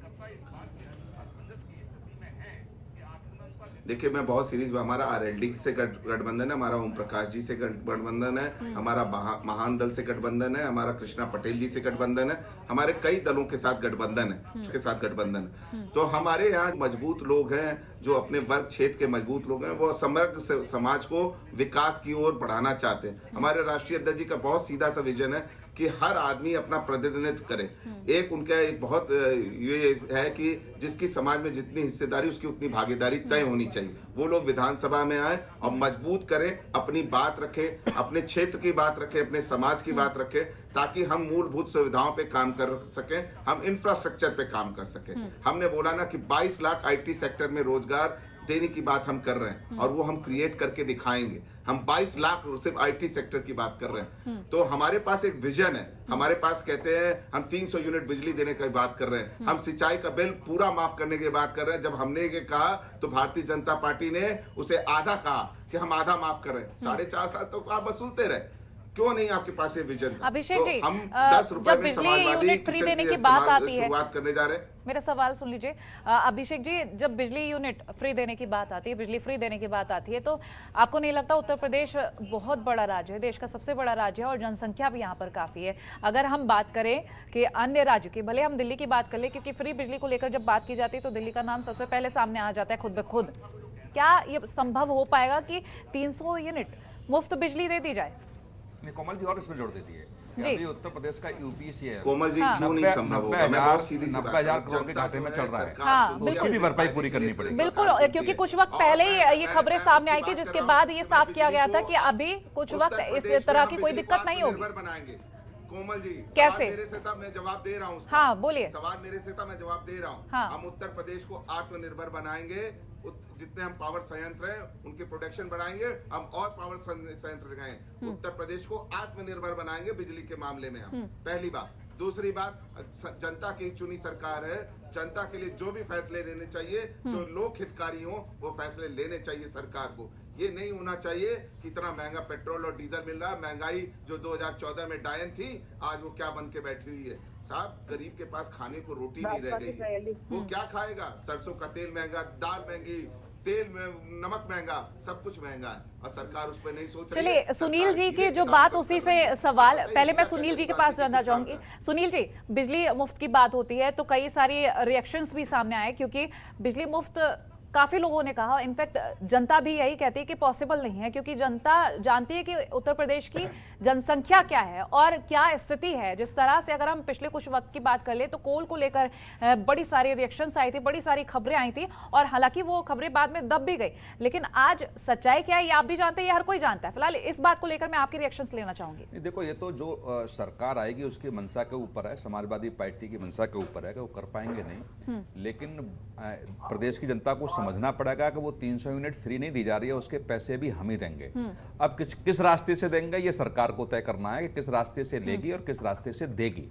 देखिए, मैं बहुत सीरीज में, हमारा आरएलडी से गठबंधन है, हमारा ओम प्रकाश जी से गठबंधन है, हमारा महान दल से गठबंधन है, हमारा कृष्णा पटेल जी से गठबंधन है, हमारे कई दलों के साथ गठबंधन है, उसके साथ गठबंधन है। तो हमारे यहाँ मजबूत लोग हैं, जो अपने वर्ग क्षेत्र के मजबूत लोग हैं, वो समग्र समाज को विकास की ओर बढ़ाना चाहते हैं। हमारे राष्ट्रीय अध्यक्ष जी का बहुत सीधा सा विजन है कि हर आदमी अपना प्रतिनिधित्व करे। एक उनका एक बहुत ये है कि जिसकी समाज में जितनी हिस्सेदारी, उसकी उतनी भागीदारी तय होनी चाहिए। वो लोग विधानसभा में आए और मजबूत करें, अपनी बात रखें, अपने क्षेत्र की बात रखें, अपने समाज की बात रखें, ताकि हम मूलभूत सुविधाओं पे काम कर सकें, हम इंफ्रास्ट्रक्चर पे काम कर सकें। हमने बोला ना कि 22 लाख आईटी सेक्टर में रोजगार देने की बात हम कर रहे हैं और वो हम क्रिएट करके दिखाएंगे। हम 22 लाख सिर्फ आईटी सेक्टर की बात कर रहे हैं। तो हमारे पास एक विजन है। हमारे पास कहते हैं हम 300 यूनिट बिजली देने की बात कर रहे हैं, हम सिंचाई का बिल पूरा माफ करने की बात कर रहे हैं। जब हमने ये कहा तो भारतीय जनता पार्टी ने उसे आधा कहा कि हम आधा माफ कर रहे हैं। 4.5 साल तक आप वसूलते रहे। क्यों नहीं आपके पास ये विजन था? अभिषेक तो जी, हम 10 रुपए जब में बिजली समाजवादी यूनिट फ्री किचन देने की की बात आती है, शुरुआत करने जा रहे हैं। मेरा सवाल सुन लीजिए अभिषेक जी, जब बिजली यूनिट फ्री देने की बात आती है, बिजली फ्री देने की बात आती है, तो आपको नहीं लगता उत्तर प्रदेश बहुत बड़ा राज्य है, देश का सबसे बड़ा राज्य है और जनसंख्या भी यहाँ पर काफ़ी है। अगर हम बात करें कि अन्य राज्यों की, भले हम दिल्ली की बात कर ले, क्योंकि फ्री बिजली को लेकर जब बात की जाती है तो दिल्ली का नाम सबसे पहले सामने आ जाता है खुद ब खुद। क्या ये संभव हो पाएगा कि 300 यूनिट मुफ्त बिजली दे दी जाए? कोमल जी और इसमें जोड़ देती है कि अभी उत्तर प्रदेश का यूपीसी है। कोमल जी, क्यों नहीं संभव होगा? मैं बहुत सीधी सी बात 90,000 करोड़ के घाटे में चल रहा है, हाँ, तो उसकी भी भरपाई पूरी करनी पड़ेगी। बिल्कुल, क्योंकि कुछ वक्त पहले ही ये खबरें सामने आई थी, जिसके बाद ये साफ किया गया था कि अभी कुछ वक्त इस तरह की कोई दिक्कत नहीं होगी। कोमल जी, कैसे? मेरे से था, मैं जवाब दे रहा हूँ। हाँ, बोलिए। सवाल मेरे से था, मैं जवाब दे रहा हूँ। हाँ। हम उत्तर प्रदेश को आत्मनिर्भर बनाएंगे, जितने हम पावर संयंत्र हैं उनके प्रोडक्शन बढ़ाएंगे, हम और पावर संयंत्र लगाएंगे, उत्तर प्रदेश को आत्मनिर्भर बनाएंगे बिजली के मामले में हम। पहली बात। दूसरी बात, जनता की चुनी सरकार है, जनता के लिए जो भी फैसले लेने चाहिए, जो लोक हितकारी हो, वो फैसले लेने चाहिए सरकार को। ये नहीं होना चाहिए कि इतना महंगा पेट्रोल और डीजल मिल रहा है, महंगाई जो 2014 में डायन थी, आज वो क्या बन के बैठी हुई है। साहब, गरीब के पास खाने को रोटी नहीं रह गई है, वो क्या खाएगा? सरसों का तेल महंगा, दाल महंगी, तेल में नमक महंगा, सब कुछ महंगा है और सरकार उस पर नहीं सोच रही है। चलिए, सुनील जी की जो बात, उसी से सवाल, पहले मैं सुनील जी के पास जानना चाहूंगी। सुनील जी, बिजली मुफ्त की बात होती है तो कई सारी रिएक्शंस भी सामने आए, क्योंकि बिजली मुफ्त काफी लोगों ने कहा, इनफैक्ट जनता भी यही कहती है कि पॉसिबल नहीं है, क्योंकि जनता जानती है कि उत्तर प्रदेश की जनसंख्या क्या है और क्या स्थिति है। जिस तरह से अगर हम पिछले कुछ वक्त की बात कर ले तो कोल को लेकर बड़ी सारी रिएक्शंस आई थी, बड़ी सारी खबरें आई थी और हालांकि वो खबरें बाद में दब भी गई, लेकिन आज सच्चाई क्या है ये आप भी जानते हैं, ये हर कोई जानता है। फिलहाल इस बात को लेकर मैं आपकी रिएक्शंस लेना चाहूंगी। देखो, ये तो जो सरकार आएगी उसकी मंशा के ऊपर है, समाजवादी पार्टी की मंशा के ऊपर है कि वो कर पाएंगे नहीं, लेकिन प्रदेश की जनता को समझना पड़ेगा कि वो 300 यूनिट फ्री नहीं दी जा रही है, उसके पैसे भी हम ही देंगे। अब किस रास्ते से देंगे ये सरकार को तय करना है कि किस रास्ते से लेगी और किस रास्ते से देगी।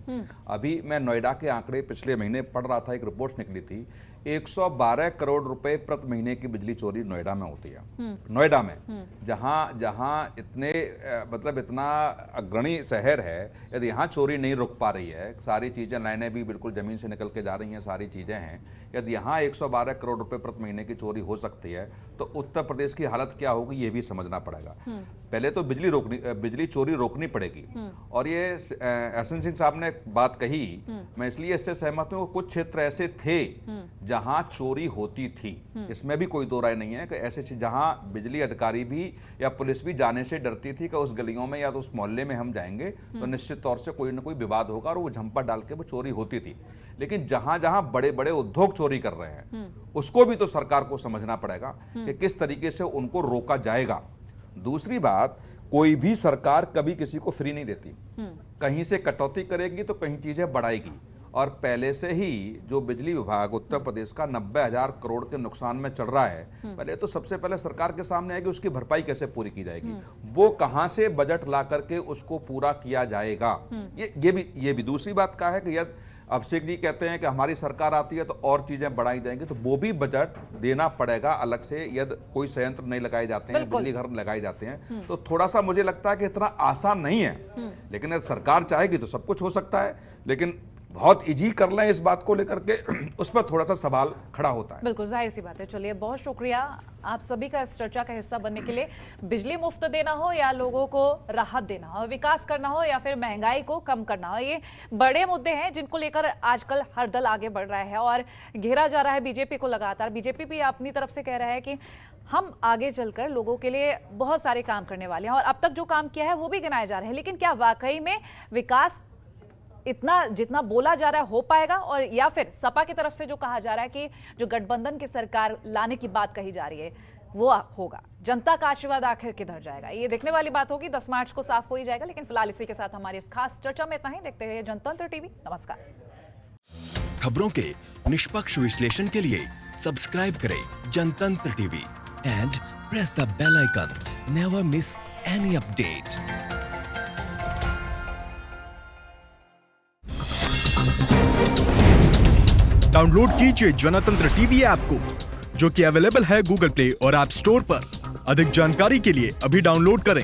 अभी मैं नोएडा के आंकड़े पिछले महीने पढ़ रहा था, एक रिपोर्ट निकली थी, 112 करोड़ रुपए प्रति महीने की बिजली चोरी नोएडा में होती है। नोएडा में, जहां इतने मतलब इतना अग्रणी शहर है, यदि यहाँ चोरी नहीं रुक पा रही है, सारी चीजें, लाइनें भी बिल्कुल जमीन से निकल के जा रही हैं, सारी चीजें हैं, यदि यहाँ 112 करोड़ रुपए प्रति महीने की चोरी हो सकती है तो उत्तर प्रदेश की हालत क्या होगी ये भी समझना पड़ेगा। पहले तो बिजली चोरी रोकनी पड़ेगी। और ये एसएन सिंह साहब ने बात कही, मैं इसलिए इससे सहमत हूं, कुछ क्षेत्र ऐसे थे जहां चोरी होती थी, इसमें भी कोई दो राय नहीं है कि ऐसे जहां बिजली अधिकारी भी या पुलिस भी जाने से डरती थी कि उस गलियों में या तो उस मोहल्ले में हम जाएंगे तो निश्चित तौर से कोई ना कोई विवाद होगा और वो झंपा डाल के वो चोरी होती थी। लेकिन जहां जहां बड़े बड़े उद्योग चोरी कर रहे हैं उसको भी तो सरकार को समझना पड़ेगा कि किस तरीके से उनको रोका जाएगा। दूसरी बात, कोई भी सरकार कभी किसी को फ्री नहीं देती, कहीं से कटौती करेगी तो कहीं चीजें बढ़ाएगी। और पहले से ही जो बिजली विभाग उत्तर प्रदेश का 90,000 करोड़ के नुकसान में चल रहा है, पहले तो सबसे पहले सरकार के सामने आएगी उसकी भरपाई कैसे पूरी की जाएगी, वो कहां से बजट ला करके उसको पूरा किया जाएगा। ये भी दूसरी बात का है कि यदि अभिषेक जी कहते हैं कि हमारी सरकार आती है तो और चीजें बढ़ाई जाएंगी, तो वो भी बजट देना पड़ेगा अलग से। यदि कोई संयंत्र नहीं लगाए जाते हैं, बिजली घर लगाए जाते हैं, तो थोड़ा सा मुझे लगता है कि इतना आसान नहीं है। लेकिन यदि सरकार चाहेगी तो सब कुछ हो सकता है, लेकिन बहुत इजी कर लें इस बात को लेकर के, उस पर थोड़ा सा सवाल खड़ा होता है। बिल्कुल जाहिर सी बात है। चलिए, बहुत शुक्रिया आप सभी का इस चर्चा का हिस्सा बनने के लिए। बिजली मुफ्त देना हो या लोगों को राहत देना हो, विकास करना हो या फिर महंगाई को कम करना हो, ये बड़े मुद्दे हैं जिनको लेकर आजकल हर दल आगे बढ़ रहा है और घेरा जा रहा है बीजेपी को लगातार। बीजेपी भी अपनी तरफ से कह रहा है कि हम आगे चलकर लोगों के लिए बहुत सारे काम करने वाले हैं और अब तक जो काम किया है वो भी गिनाए जा रहे हैं। लेकिन क्या वाकई में विकास इतना जितना बोला जा रहा है हो पाएगा, और या फिर सपा की तरफ से जो कहा जा रहा है कि जो गठबंधन की सरकार लाने की बात कही जा रही है वो होगा, जनता का आशीर्वाद आखिर किधर जाएगा, ये देखने वाली बात होगी। 10 मार्च को साफ हो ही जाएगा। लेकिन फिलहाल इसी के साथ हमारी इस खास चर्चा में इतना ही। देखते रहिए जनतंत्र टीवी। नमस्कार। खबरों के निष्पक्ष विश्लेषण के लिए सब्सक्राइब करें Jantantra TV and press the bell icon. Never miss any update. Download कीजिए जनतंत्र टीवी ऐप को, जो कि अवेलेबल है गूगल प्ले और ऐप स्टोर पर। अधिक जानकारी के लिए अभी डाउनलोड करें।